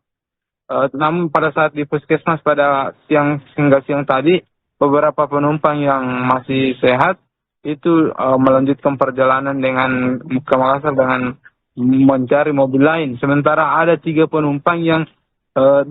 Namun pada saat di puskesmas pada hingga siang tadi, beberapa penumpang yang masih sehat itu melanjutkan perjalanan dengan ke Makassar dengan mencari mobil lain. Sementara ada 3 penumpang yang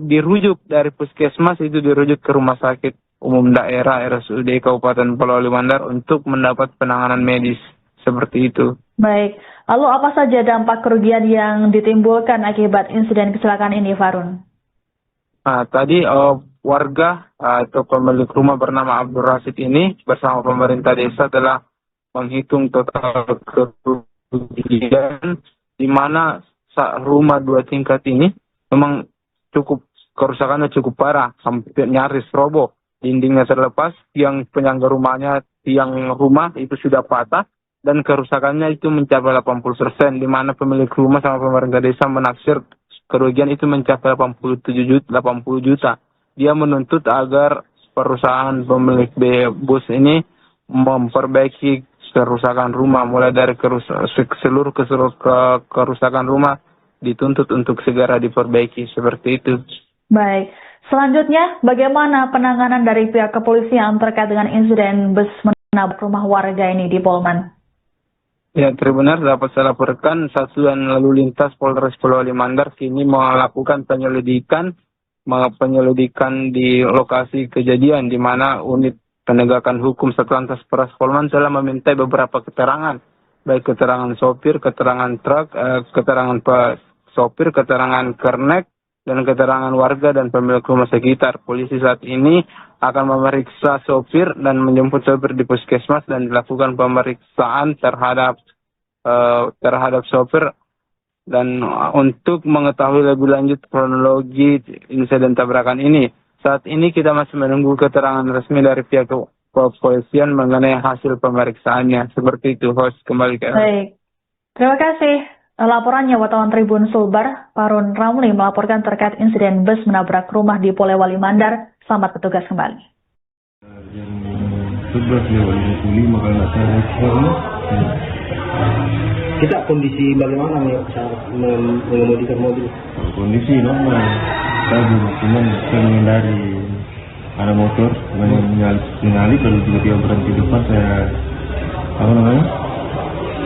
dirujuk dari puskesmas itu dirujuk ke rumah sakit umum daerah RSUD Kabupaten Polewali Mandar untuk mendapat penanganan medis. Seperti itu. Baik, lalu apa saja dampak kerugian yang ditimbulkan akibat insiden kecelakaan ini, Farun? Nah, tadi warga atau pemilik rumah bernama Abdul Rasid ini bersama pemerintah desa telah menghitung total kerugian di mana rumah 2 tingkat ini memang kerusakannya cukup parah, hampir nyaris roboh. Dindingnya terlepas, tiang penyangga rumahnya, tiang rumah itu sudah patah, dan kerusakannya itu mencapai 80%, di mana pemilik rumah sama pemerintah desa menaksir kerugian itu mencapai 80 juta. Dia menuntut agar perusahaan pemilik bus ini memperbaiki kerusakan rumah, mulai dari seluruh kerusakan rumah dituntut untuk segera diperbaiki, seperti itu. Baik. Selanjutnya, bagaimana penanganan dari pihak kepolisian terkait dengan insiden bus menabrak rumah warga ini di Polman? Ya, Tribuners, dapat saya laporkan Satuan Lalu Lintas Polres Polewali Mandar kini melakukan penyelidikan di lokasi kejadian, di mana unit penegakan hukum Satlantas Polres Polman telah meminta beberapa keterangan, baik keterangan sopir, keterangan truk, keterangan sopir, keterangan kernet, dan keterangan warga dan pemilik rumah sekitar. Polisi saat ini akan memeriksa sopir dan menjemput sopir di puskesmas dan dilakukan pemeriksaan terhadap sopir dan untuk mengetahui lebih lanjut kronologi insiden tabrakan ini. Saat ini kita masih menunggu keterangan resmi dari pihak kepolisian mengenai hasil pemeriksaannya. Seperti itu, host, kembali ke Baik. Terima kasih. Laporannya wartawan Tribun Sulbar, Farun Ramli melaporkan terkait insiden bus menabrak rumah di Polewali Mandar. Selamat bertugas kembali. Yang 11.55 kalau nggak salah. Kita kondisi bagaimana nih saat mengemudikan mobil? Kondisi normal. Tadi cuman saya menghindari ada motor, menyalip lalu tiba-tiba berhenti depan, saya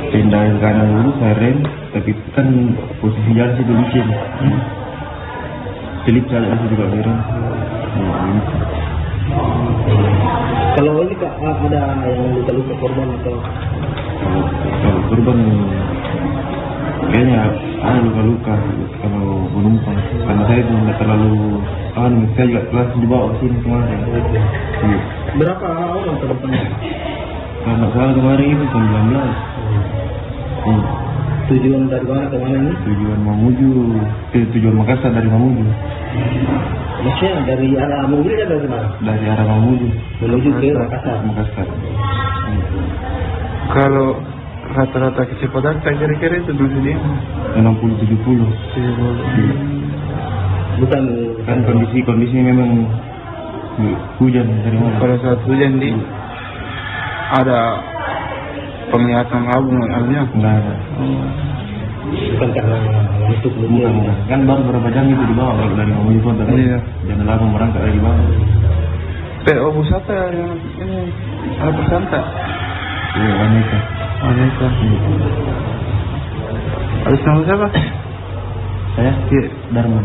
pindah ke kanan dulu, saya rem, tapi kan posisi jalan situ licin. Selip jalan itu juga rem. Kalau ini Kak, ada yang luka-luka korban atau? Kalau korban kayaknya ada luka-luka kalau penumpang. Karena saya itu nggak terlalu, saya juga langsung dibawa ke sini kemarin. Berapa orang penumpangnya? Karena salah kemarin itu 19. Tujuan dari mana ke mana ini? Tujuan Mamuju, tujuan Makassar dari Mamuju. Maksudnya dari arah mobil dan dari mana? Dari arah Mamuju menuju ke Makassar. Kalau rata-rata kecepatan saya kira-kira itu dulu 60-70. Bukan Kan kondisi memang hujan dari mana? Pada saat hujan ada penglihatan abu artinya. Enggak ada. bukan karena ngantuk Bukan. Kan baru berapa jam itu di bawah kalau dari Mamuju Kota. Iya. Jam 8 berangkat dari bawah. PO Busata yang ini ada pesanta. Iya, wanita. Wanita. Atas nama siapa? Saya? Iya. Darman.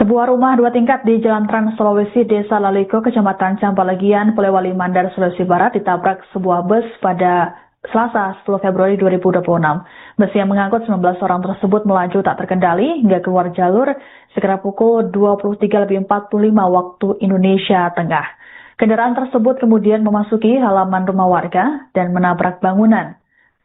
Sebuah rumah 2 tingkat di Jalan Trans Sulawesi, Desa Laliko, Kecamatan Campalagian, Polewali Mandar, Sulawesi Barat ditabrak sebuah bus pada Selasa 10 Februari 2026. Bus yang mengangkut 19 orang tersebut melaju tak terkendali hingga keluar jalur sekitar pukul 23.45 waktu Indonesia Tengah. Kendaraan tersebut kemudian memasuki halaman rumah warga dan menabrak bangunan.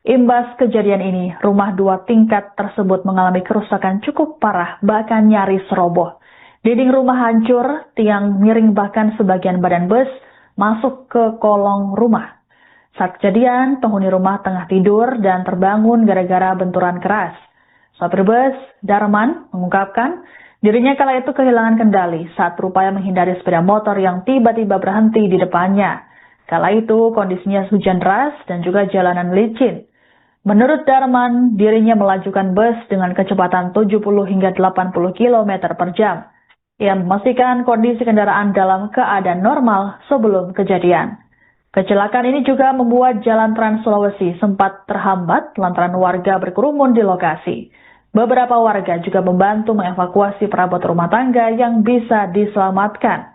Imbas kejadian ini, rumah 2 tingkat tersebut mengalami kerusakan cukup parah, bahkan nyaris roboh. Dinding rumah hancur, tiang miring, bahkan sebagian badan bus masuk ke kolong rumah. Saat kejadian, penghuni rumah tengah tidur dan terbangun gara-gara benturan keras. Sopir bus, Darman, mengungkapkan dirinya kala itu kehilangan kendali saat berupaya menghindari sepeda motor yang tiba-tiba berhenti di depannya. Kala itu kondisinya hujan deras dan juga jalanan licin. Menurut Darman, dirinya melajukan bus dengan kecepatan 70 hingga 80 km per jam. Ia memastikan kondisi kendaraan dalam keadaan normal sebelum kejadian. Kecelakaan ini juga membuat Jalan Trans Sulawesi sempat terhambat lantaran warga berkerumun di lokasi. Beberapa warga juga membantu mengevakuasi perabot rumah tangga yang bisa diselamatkan.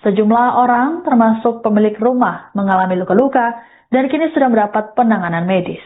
Sejumlah orang termasuk pemilik rumah mengalami luka-luka dan kini sudah mendapat penanganan medis.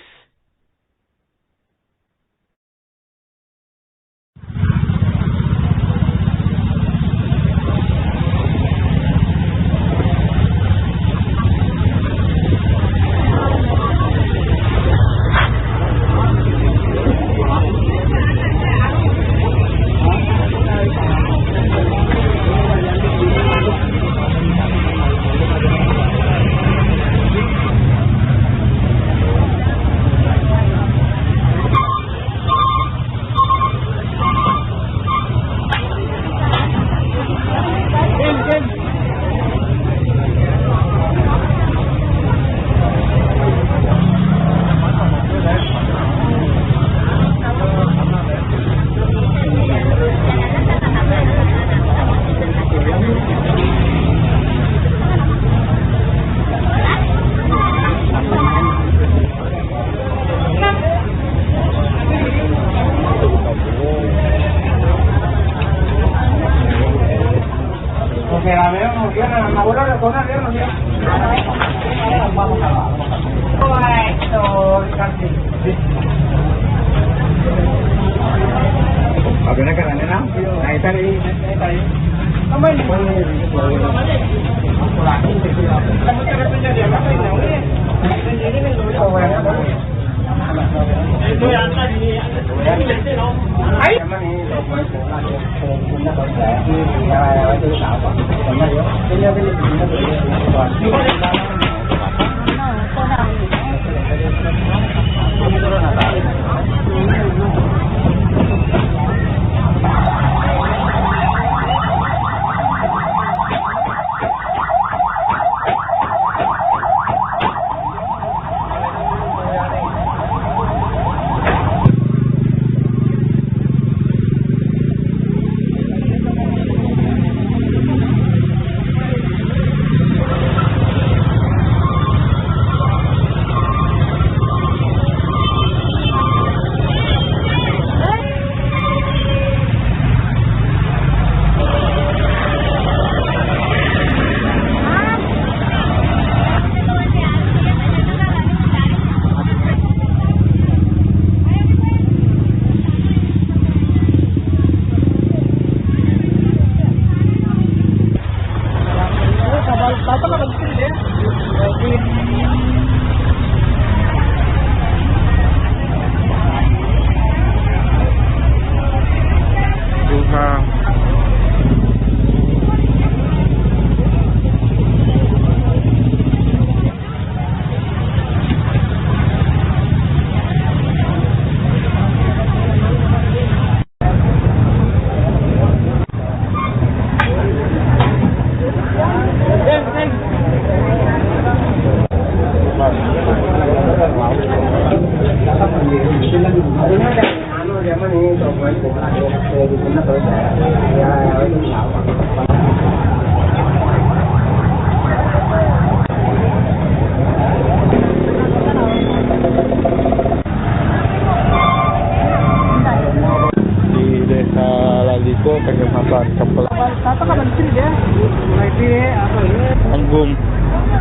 terhubung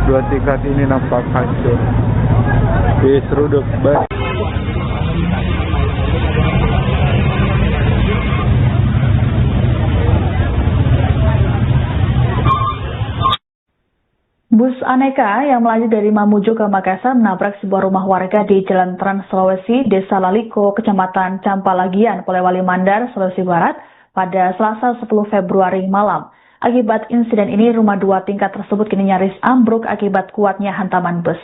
dua tingkat ini nampak hancur diseruduk bus. Bus Aneka yang melaju dari Mamuju ke Makassar menabrak sebuah rumah warga di Jalan Trans Sulawesi, Desa Laliko, Kecamatan Campalagian, Polewali Mandar, Sulawesi Barat, pada Selasa 10 Februari malam. Akibat insiden ini, rumah 2 tingkat tersebut kini nyaris ambruk akibat kuatnya hantaman bus.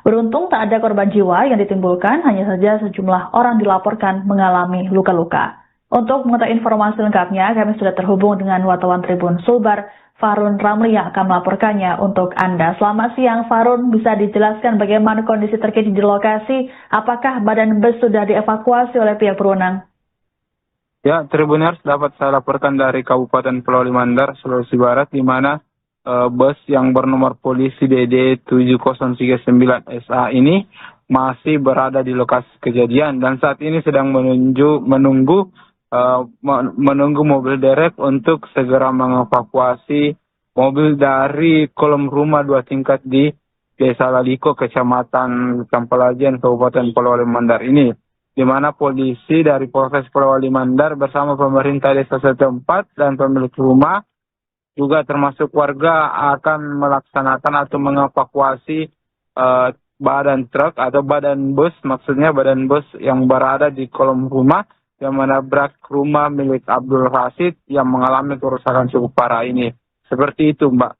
Beruntung tak ada korban jiwa yang ditimbulkan, hanya saja sejumlah orang dilaporkan mengalami luka-luka. Untuk mengetahui informasi lengkapnya, kami sudah terhubung dengan wartawan Tribun Sulbar, Farun Ramli yang akan melaporkannya untuk Anda. Selamat siang Farun, bisa dijelaskan bagaimana kondisi terkini di lokasi? Apakah badan bus sudah dievakuasi oleh pihak berwenang? Ya, Tribuners, dapat saya laporkan dari Kabupaten Polewali Mandar, Sulawesi Barat, di mana bus yang bernomor polisi DD 7039 SA ini masih berada di lokasi kejadian dan saat ini sedang menunggu mobil derek untuk segera mengevakuasi mobil dari kolom rumah 2 tingkat di Desa Laliko, Kecamatan Campalagian, Kabupaten Polewali Mandar ini, di mana polisi dari Polres Polewali Mandar bersama pemerintah desa setempat dan pemilik rumah juga termasuk warga akan melaksanakan atau mengevakuasi badan truk atau badan bus, maksudnya badan bus yang berada di kolom rumah yang menabrak rumah milik Abdul Rasid yang mengalami kerusakan cukup parah ini. Seperti itu, Mbak.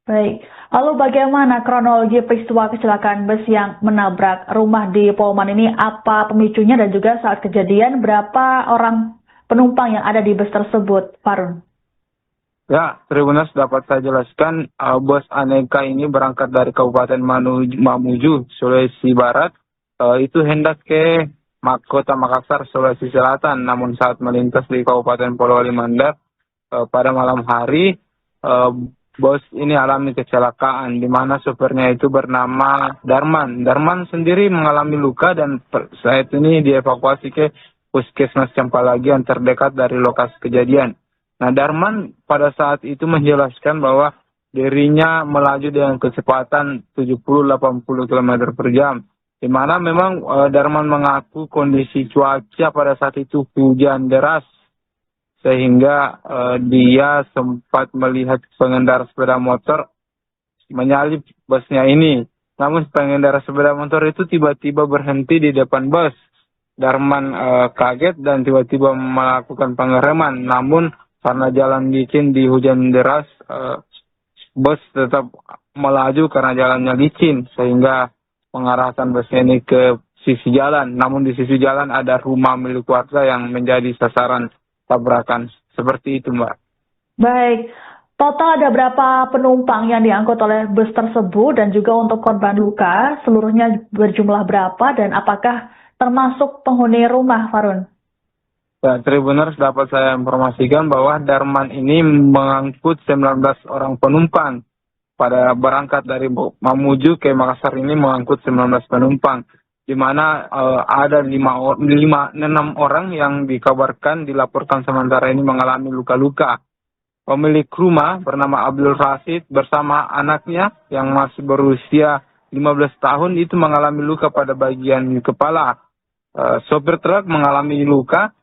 Baik, lalu bagaimana kronologi peristiwa kecelakaan bus yang menabrak rumah di Polman ini? Apa pemicunya dan juga saat kejadian berapa orang penumpang yang ada di bus tersebut, Farun? Ya, Tribuners, dapat saya jelaskan, bus Aneka ini berangkat dari Kabupaten Mamuju, Sulawesi Barat. Itu hendak ke Kota Makassar, Sulawesi Selatan. Namun saat melintas di Kabupaten Polewali Mandar pada malam hari, bus ini alami kecelakaan, di mana sopirnya itu bernama Darman. Darman sendiri mengalami luka dan saat ini dievakuasi ke Puskesmas Campalagian terdekat dari lokasi kejadian. Nah, Darman pada saat itu menjelaskan bahwa dirinya melaju dengan kecepatan 70-80 km per jam. Di mana memang Darman mengaku kondisi cuaca pada saat itu hujan deras, sehingga dia sempat melihat pengendara sepeda motor menyalip busnya ini. Namun pengendara sepeda motor itu tiba-tiba berhenti di depan bus. Darman kaget dan tiba-tiba melakukan pengereman. Namun karena jalan licin di hujan deras, bus tetap melaju karena jalannya licin, sehingga mengarahkan busnya ini ke sisi jalan. Namun di sisi jalan ada rumah milik warga yang menjadi sasaran tabrakan. Seperti itu, Mbak. Baik, total ada berapa penumpang yang diangkut oleh bus tersebut dan juga untuk korban luka seluruhnya berjumlah berapa dan apakah termasuk penghuni rumah, Farun? Ya, Tribuners, dapat saya informasikan bahwa Darman ini mengangkut 19 orang penumpang. Pada berangkat dari Mamuju ke Makassar ini mengangkut 19 penumpang, di mana ada 6 orang yang dikabarkan dilaporkan sementara ini mengalami luka-luka. Pemilik rumah bernama Abdul Rasid bersama anaknya yang masih berusia 15 tahun itu mengalami luka pada bagian kepala. Sopir truk mengalami luka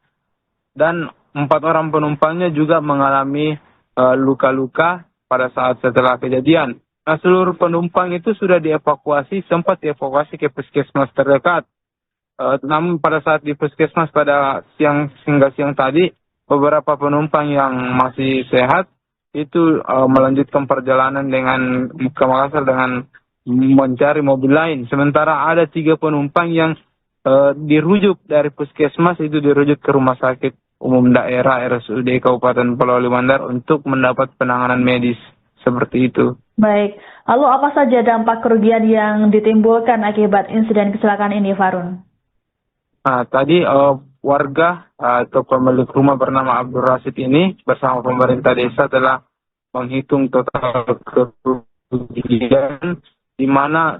dan 4 orang penumpangnya juga mengalami luka-luka pada saat setelah kejadian. Nah, seluruh penumpang itu sudah dievakuasi, sempat dievakuasi ke puskesmas terdekat. Namun pada saat di puskesmas pada siang tadi, beberapa penumpang yang masih sehat itu melanjutkan perjalanan dengan ke Makassar dengan mencari mobil lain. Sementara ada 3 penumpang yang dirujuk dari puskesmas itu dirujuk ke rumah sakit umum daerah RSUD Kabupaten Polewali Mandar untuk mendapat penanganan medis. Seperti itu. Baik, lalu apa saja dampak kerugian yang ditimbulkan akibat insiden kecelakaan ini, Farun? Nah, tadi warga atau pemilik rumah bernama Abdul Rasid ini bersama pemerintah desa telah menghitung total kerugian, di mana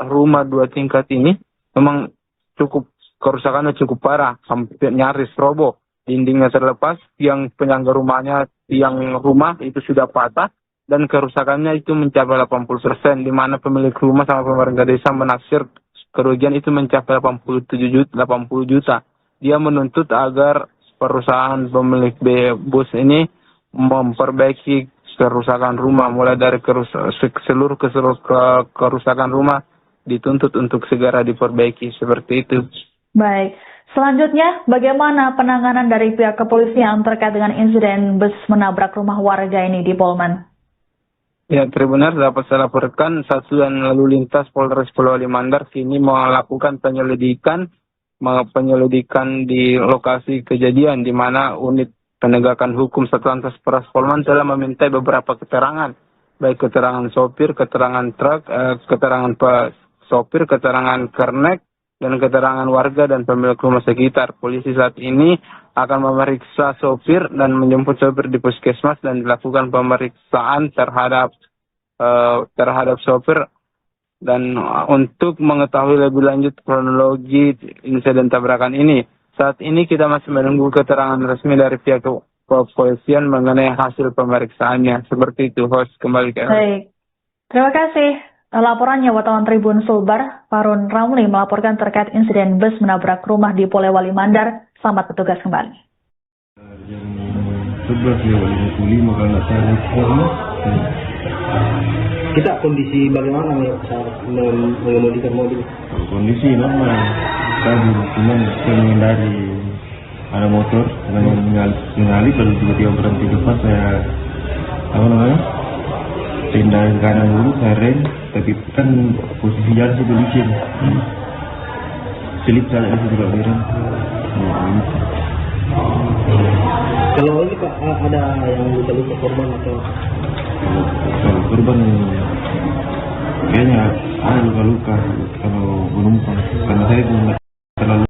rumah 2 tingkat ini memang kerusakannya cukup parah, hampir nyaris roboh. Dindingnya terlepas, tiang penyangga rumahnya, tiang rumah itu sudah patah, dan kerusakannya itu mencapai 80%, di mana pemilik rumah sama pemerintah desa menaksir kerugian itu mencapai 80 juta. Dia menuntut agar perusahaan pemilik bus ini memperbaiki kerusakan rumah, mulai dari seluruh kerusakan rumah dituntut untuk segera diperbaiki, seperti itu. Baik. Selanjutnya, bagaimana penanganan dari pihak kepolisian terkait dengan insiden bus menabrak rumah warga ini di Polman? Ya, Tribunar, dapat saya laporkan Satuan Lalu Lintas Polres Polewali Mandar kini melakukan penyelidikan di lokasi kejadian, di mana unit penegakan hukum Satlantas Polres Polman telah meminta beberapa keterangan, baik keterangan sopir, keterangan truk, keterangan sopir, keterangan kernek, dan keterangan warga dan pemilik rumah sekitar. Polisi saat ini akan memeriksa sopir dan menjemput sopir di puskesmas dan dilakukan pemeriksaan terhadap sopir, dan untuk mengetahui lebih lanjut kronologi insiden tabrakan ini. Saat ini kita masih menunggu keterangan resmi dari pihak kepolisian mengenai hasil pemeriksaannya. Seperti itu, host, kembali ke Baik. Terima kasih. Laporannya wartawan Tribun Sulbar, Farun Ramli melaporkan terkait insiden bus menabrak rumah di Polewali Mandar. Selamat bertugas kembali. Jam 11.55 kalau nggak salah. Kita kondisi bagaimana nih saat mengemudikan mobil? Kondisi normal, stabil, cuman saya menghindari ada motor yang menyalip lalu tiba-tiba berhenti depan, saya pindah ke kanan dulu, saya rem, tapi kan posisi jalan itu licin, selip saya itu juga berem. Kalau ini Pak, ada yang luka-luka korban atau? Kalau korban kayaknya ada luka-luka kalau penumpang, karena saya pun nggak terlalu.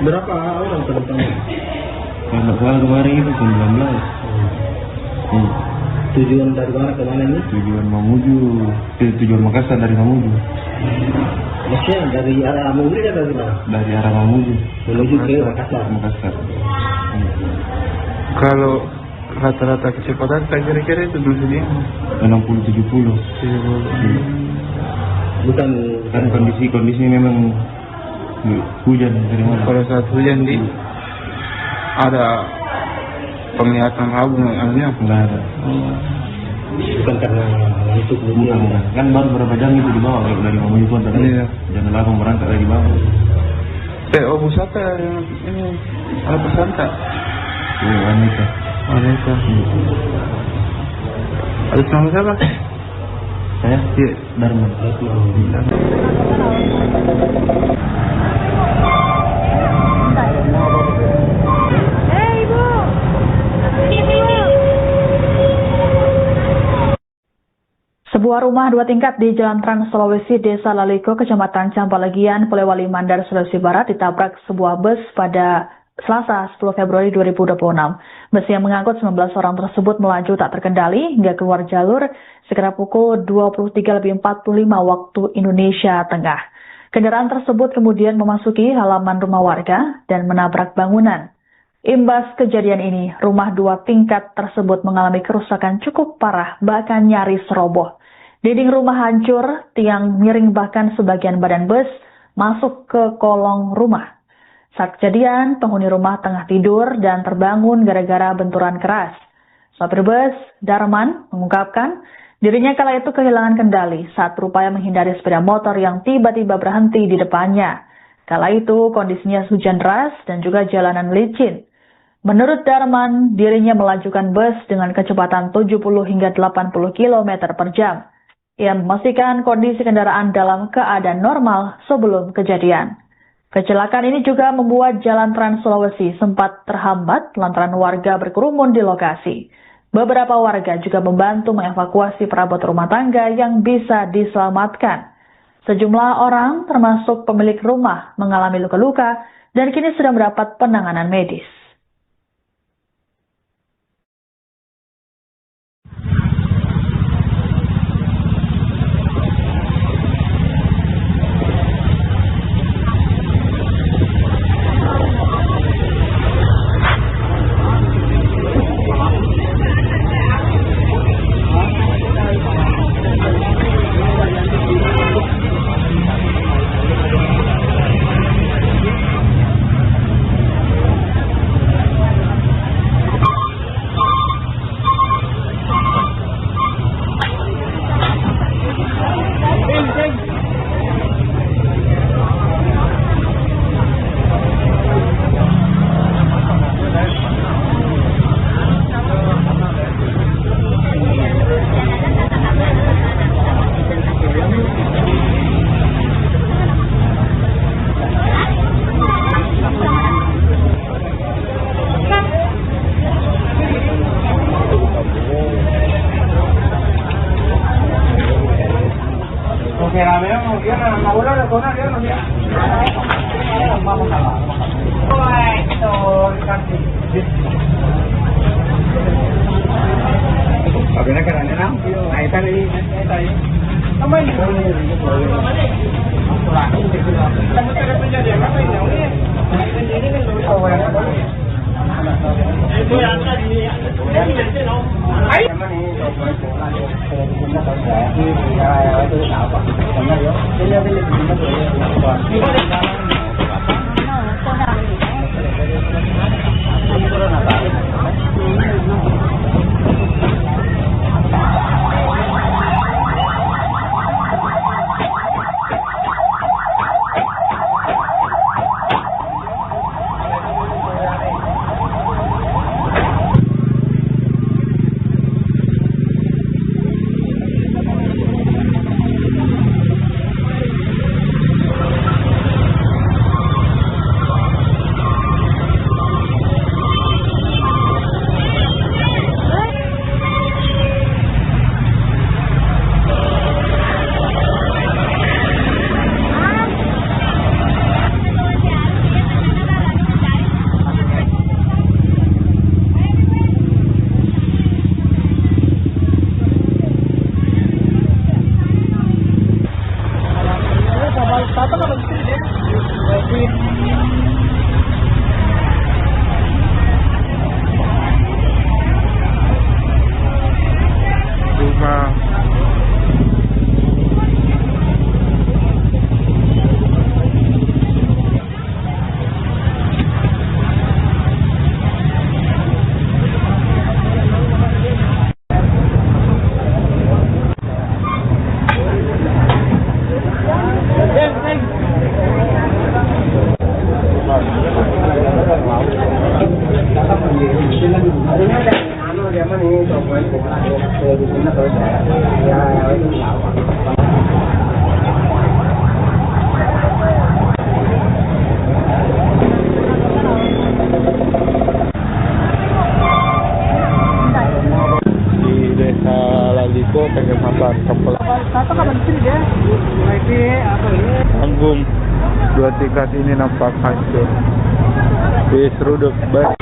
Berapa orang penumpangnya? Kalau salah kemarin itu 19. Tujuan dari mana ke mana ini? Tujuan Makassar dari Mamuju. Maksudnya dari arah Mamuju atau dari mana? Dari arah Mamuju Menuju ke Makassar. Kalau rata-rata kecepatan saya kira-kira itu dulu segini 60-70. Bukan Kan kondisi memang hujan dari mana? kalau saat hujan ada penglihatan abu, artinya Enggak ada. bukan karena ngantuk Bukan. Kan baru berapa jam itu di bawah dari Mamuju pun tadi. Iya. Jam 8 berangkat dari bawah. Busata ini ada pesanta. Wanita. Ada nama siapa? Saya? Iya. Dharma. Sebuah rumah 2 tingkat di Jalan Trans Sulawesi, Desa Laliko, Kecamatan Campalagian, Polewali Mandar, Sulawesi Barat ditabrak sebuah bus pada Selasa 10 Februari 2026. Bus yang mengangkut 19 orang tersebut melaju tak terkendali hingga keluar jalur sekitar pukul 23.45 waktu Indonesia Tengah. Kendaraan tersebut kemudian memasuki halaman rumah warga dan menabrak bangunan. Imbas kejadian ini, rumah 2 tingkat tersebut mengalami kerusakan cukup parah, bahkan nyaris roboh. Dinding rumah hancur, tiang miring, bahkan sebagian badan bus masuk ke kolong rumah. Saat kejadian, penghuni rumah tengah tidur dan terbangun gara-gara benturan keras. Sopir bus, Darman, mengungkapkan dirinya kala itu kehilangan kendali saat berupaya menghindari sepeda motor yang tiba-tiba berhenti di depannya. Kala itu kondisinya hujan deras dan juga jalanan licin. Menurut Darman, dirinya melajukan bus dengan kecepatan 70 hingga 80 km per jam. Ia memastikan kondisi kendaraan dalam keadaan normal sebelum kejadian. Kecelakaan ini juga membuat Jalan Trans Sulawesi sempat terhambat lantaran warga berkerumun di lokasi. Beberapa warga juga membantu mengevakuasi perabot rumah tangga yang bisa diselamatkan. Sejumlah orang, termasuk pemilik rumah, mengalami luka-luka dan kini sudah mendapat penanganan medis. Kecamatan Campalagian. Panggung dua tingkat ini nampak hancur. Diseruduk baik.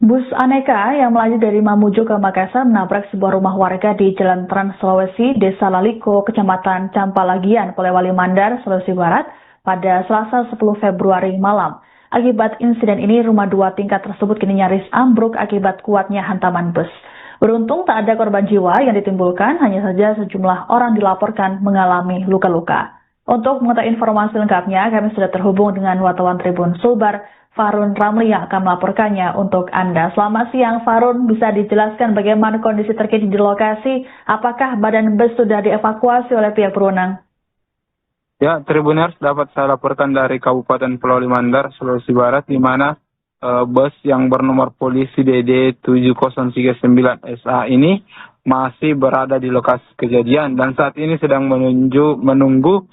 Bus aneka yang melaju dari Mamuju ke Makassar menabrak sebuah rumah warga di Jalan Trans Sulawesi, Desa Laliko, Kecamatan Campalagian, Polewali Mandar, Sulawesi Barat, pada Selasa 10 Februari malam. Akibat insiden ini, rumah dua tingkat tersebut kini nyaris ambruk akibat kuatnya hantaman bus. Beruntung tak ada korban jiwa yang ditimbulkan, hanya saja sejumlah orang dilaporkan mengalami luka-luka. Untuk mengetahui informasi lengkapnya, kami sudah terhubung dengan wartawan Tribun Sulbar, Farun Ramli, yang akan melaporkannya untuk Anda. Selamat siang, Farun. Bisa dijelaskan bagaimana kondisi terkini di lokasi? Apakah badan bus sudah dievakuasi oleh pihak berwenang? Ya, Tribuners, dapat saya laporkan dari Kabupaten Polewali Mandar, Sulawesi Barat, di mana bus yang bernomor polisi DD 7039 SA ini masih berada di lokasi kejadian dan saat ini sedang menunggu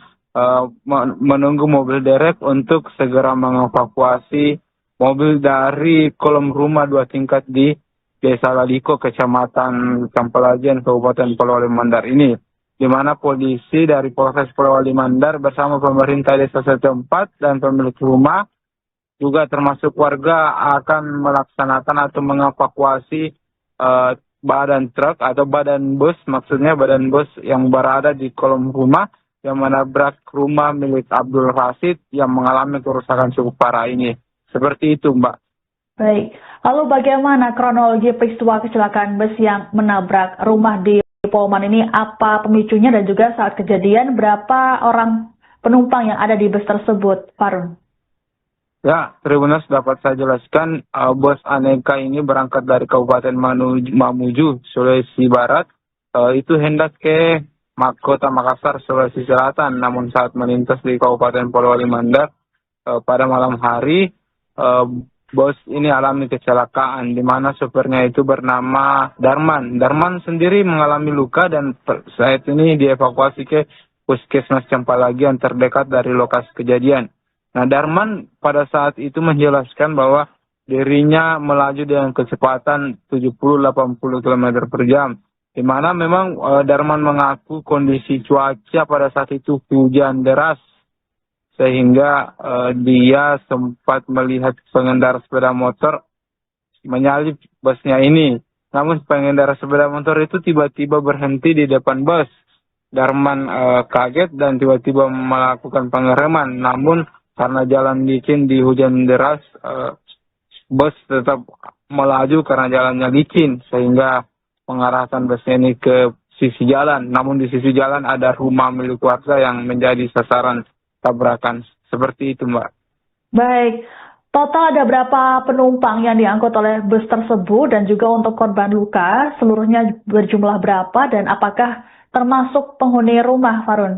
mobil derek untuk segera mengevakuasi mobil dari kolom rumah dua tingkat di Desa Laliko, Kecamatan Campalagian, Kabupaten Polewali Mandar ini, di mana polisi dari Polres Polewali Mandar bersama pemerintah desa setempat dan pemilik rumah juga termasuk warga akan melaksanakan atau mengevakuasi badan truk atau badan bus, maksudnya badan bus yang berada di kolom rumah yang menabrak rumah milik Abdul Rasid yang mengalami kerusakan cukup parah ini. Seperti itu, Mbak. Baik, lalu bagaimana kronologi peristiwa kecelakaan bus yang menabrak rumah di Polman ini, apa pemicunya dan juga saat kejadian berapa orang penumpang yang ada di bus tersebut, Farun? Ya, Tribuners, dapat saya jelaskan, bus aneka ini berangkat dari Kabupaten Mamuju, Sulawesi Barat, itu hendak ke Kota Makassar, Sulawesi Selatan, namun saat melintas di Kabupaten Polewali Mandar pada malam hari, bus ini alami kecelakaan, di mana sopirnya itu bernama Darman. Darman sendiri mengalami luka dan saat ini dievakuasi ke Puskesmas Campalagian terdekat dari lokasi kejadian. Nah, Darman pada saat itu menjelaskan bahwa dirinya melaju dengan kecepatan 70-80 km per jam. Di mana memang Darman mengaku kondisi cuaca pada saat itu hujan deras. Sehingga dia sempat melihat pengendara sepeda motor menyalip busnya ini. Namun pengendara sepeda motor itu tiba-tiba berhenti di depan bus. Darman kaget dan tiba-tiba melakukan pengereman. Namun karena jalan licin di hujan deras, bus tetap melaju karena jalannya licin. Sehingga mengarahkan busnya ini ke sisi jalan. Namun di sisi jalan ada rumah milik warga yang menjadi sasaran tabrakan. Seperti itu, Mbak. Baik, total ada berapa penumpang yang diangkut oleh bus tersebut dan juga untuk korban luka seluruhnya berjumlah berapa dan apakah termasuk penghuni rumah, Farun?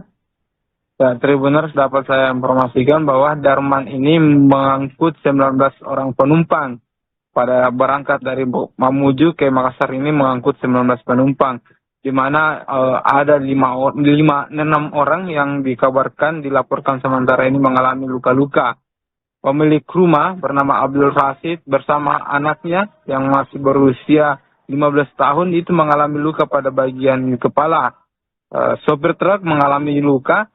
Ya, Tribuners, dapat saya informasikan bahwa Darman ini mengangkut 19 orang penumpang. Pada berangkat dari Mamuju ke Makassar ini mengangkut 19 penumpang. Di mana ada 6 orang yang dikabarkan dilaporkan sementara ini mengalami luka-luka. Pemilik rumah bernama Abdul Rashid bersama anaknya yang masih berusia 15 tahun itu mengalami luka pada bagian kepala. Sopir truk mengalami luka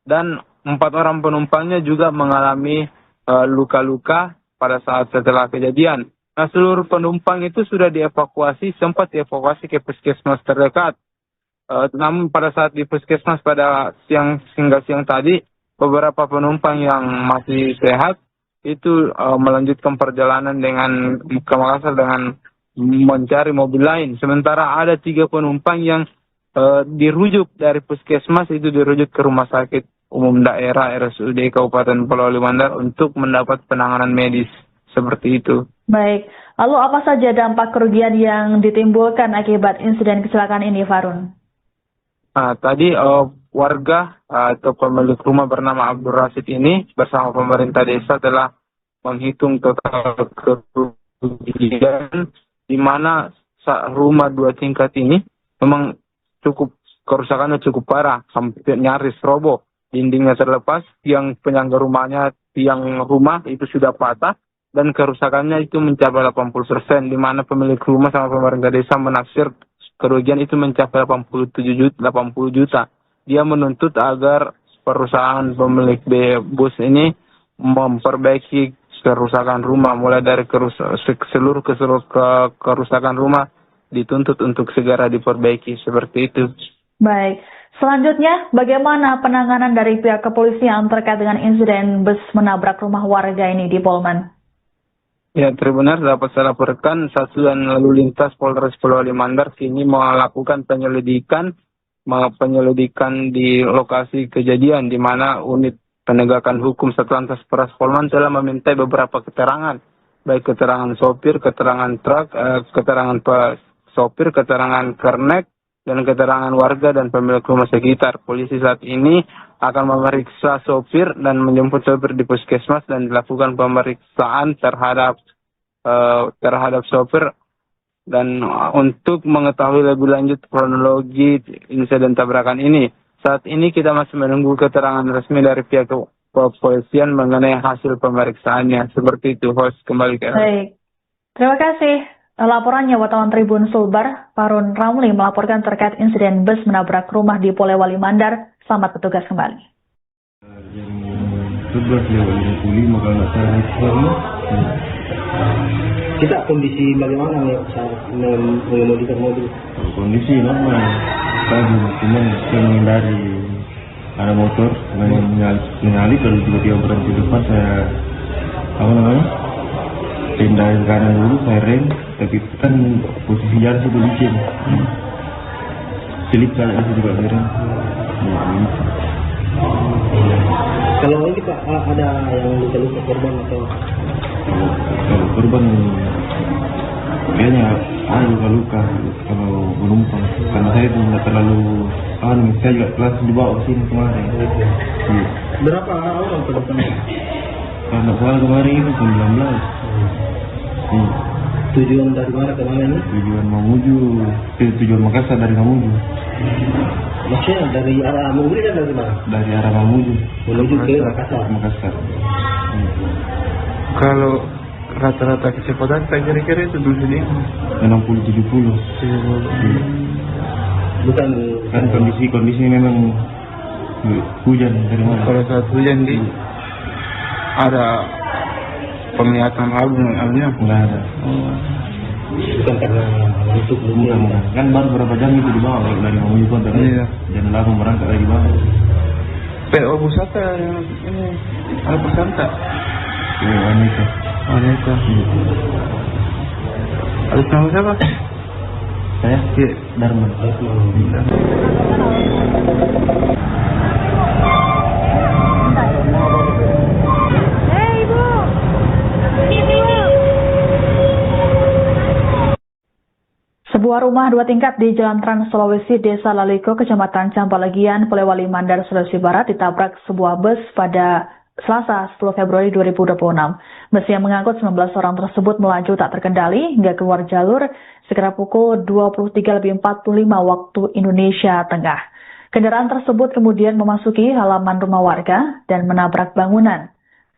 dan 4 orang penumpangnya juga mengalami luka-luka pada saat setelah kejadian. Nah, seluruh penumpang itu sudah sempat dievakuasi ke puskesmas terdekat. Namun pada saat di puskesmas pada hingga siang tadi, beberapa penumpang yang masih sehat itu melanjutkan perjalanan ke Makassar dengan mencari mobil lain. Sementara ada 3 penumpang yang dirujuk dari puskesmas itu dirujuk ke rumah sakit umum daerah RSUD Kabupaten Polewali Mandar untuk mendapat penanganan medis. Seperti itu. Baik, lalu apa saja dampak kerugian yang ditimbulkan akibat insiden kecelakaan ini, Farun? Nah, tadi warga atau pemilik rumah bernama Abdul Rashid ini bersama pemerintah desa telah menghitung total kerugian di mana rumah 2 tingkat ini memang kerusakannya cukup parah, hampir nyaris roboh. Dindingnya terlepas, tiang penyangga rumah itu sudah patah, dan kerusakannya itu mencapai 80%, di mana pemilik rumah sama pemerintah desa menaksir kerugian itu mencapai 80 juta. Dia menuntut agar perusahaan pemilik bus ini memperbaiki kerusakan rumah, mulai dari seluruh kerusakan rumah dituntut untuk segera diperbaiki, seperti itu. Baik. Selanjutnya, bagaimana penanganan dari pihak kepolisian terkait dengan insiden bus menabrak rumah warga ini di Polman? Ya, Tribuners, dapat saya laporkan Satuan Lalu Lintas Polres Polewali Mandar kini melakukan penyelidikan di lokasi kejadian, di mana unit penegakan hukum Satlantas Polres Polman telah meminta beberapa keterangan, baik keterangan sopir, keterangan truk, keterangan sopir, keterangan kernet, dan keterangan warga dan pemilik rumah sekitar. Polisi saat ini akan memeriksa sopir dan menjemput sopir di puskesmas dan dilakukan pemeriksaan terhadap sopir dan untuk mengetahui lebih lanjut kronologi insiden tabrakan ini. Saat ini kita masih menunggu keterangan resmi dari pihak kepolisian mengenai hasil pemeriksaannya. Seperti itu, host, kembali ke Baik. Terima kasih. Laporannya wartawan Tribun Sulbar, Farun Ramli melaporkan terkait insiden bus menabrak rumah di Polewali Mandar. Selamat bertugas kembali. Jam 11:55 kalau nggak salah. Kita kondisi bagaimana nih saat mengemudikan mobil? Kondisi normal. Tadi cuman saya menghindari ada motor menyalip lalu tiba-tiba berhenti depan, saya pindah ke kanan dulu, saya rem, tapi kan posisi jalan sudah licin. Selip jalan itu juga berem. Kalau ini Pak, ada yang luka-luka korban atau? Kalau korban kayaknya ada luka-luka kalau penumpang. Karena saya itu nggak terlalu, saya juga kelas dibawa ke sini kemarin. Berapa orang penumpang? Karena soal kemarin itu 19. Tujuan dari mana ke mana ini? Tujuan Mamuju, tujuan Makassar dari Mamuju. Maksudnya dari arah Mugri dan dari mana? Dari arah Mamuju Menuju ke Makassar. Makassar. Kalau rata-rata kecepatan saya kira-kira itu dulu ini 60-70. Bukan Kan kondisi memang hujan dari mana? Kalau saat hujan di ada penglihatan abu namanya Nggak ada. bukan karena langsung Bukan. Kan baru berapa jam itu di bawah dari Mamuju Kota. Iya. Jam 8 berangkat dari bawah. PO Busata yang ini ada pesanta. Wanita. Wanita. Atas nama siapa? Saya Iya. Darman. Sebuah rumah 2 tingkat di Jalan Trans Sulawesi, Desa Laliko, Kecamatan Campalagian, Polewali Mandar, Sulawesi Barat ditabrak sebuah bus pada Selasa 10 Februari 2026. Bus yang mengangkut 19 orang tersebut melaju tak terkendali hingga keluar jalur sekitar pukul 23.45 waktu Indonesia Tengah. Kendaraan tersebut kemudian memasuki halaman rumah warga dan menabrak bangunan.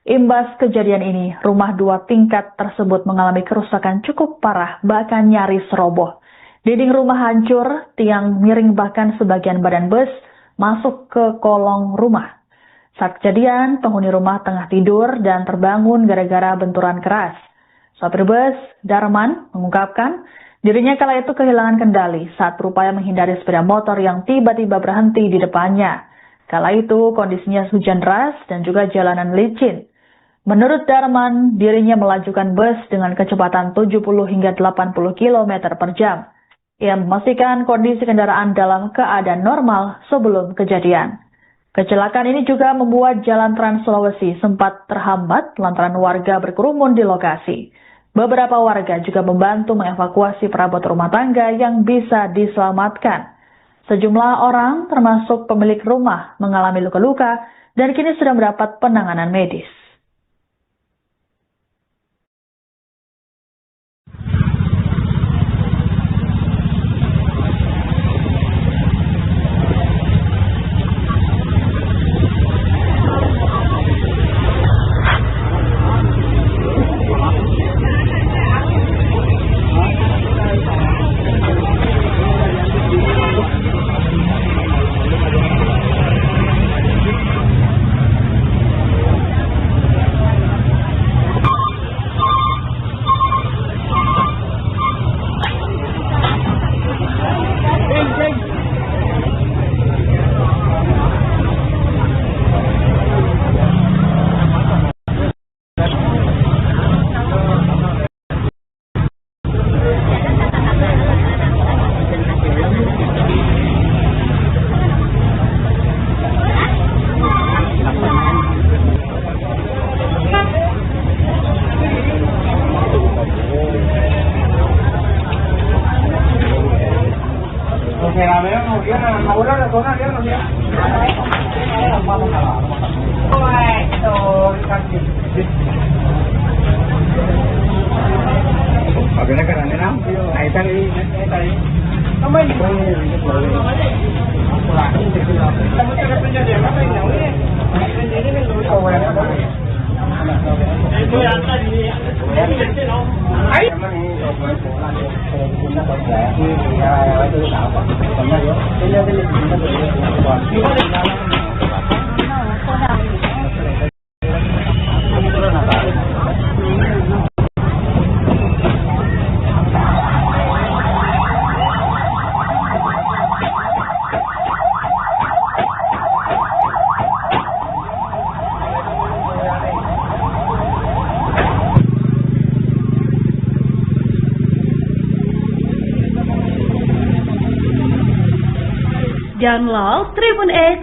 Imbas kejadian ini, rumah 2 tingkat tersebut mengalami kerusakan cukup parah, bahkan nyaris roboh. Dinding rumah hancur, tiang miring bahkan sebagian badan bus masuk ke kolong rumah. Saat kejadian, penghuni rumah tengah tidur dan terbangun gara-gara benturan keras. Sopir bus, Darman, mengungkapkan dirinya kala itu kehilangan kendali saat berupaya menghindari sepeda motor yang tiba-tiba berhenti di depannya. Kala itu kondisinya hujan deras dan juga jalanan licin. Menurut Darman, dirinya melajukan bus dengan kecepatan 70 hingga 80 km per jam. Ia memastikan kondisi kendaraan dalam keadaan normal sebelum kejadian. Kecelakaan ini juga membuat Jalan Trans Sulawesi sempat terhambat lantaran warga berkerumun di lokasi. Beberapa warga juga membantu mengevakuasi perabot rumah tangga yang bisa diselamatkan. Sejumlah orang, termasuk pemilik rumah, mengalami luka-luka dan kini sudah mendapat penanganan medis. Download Tribun X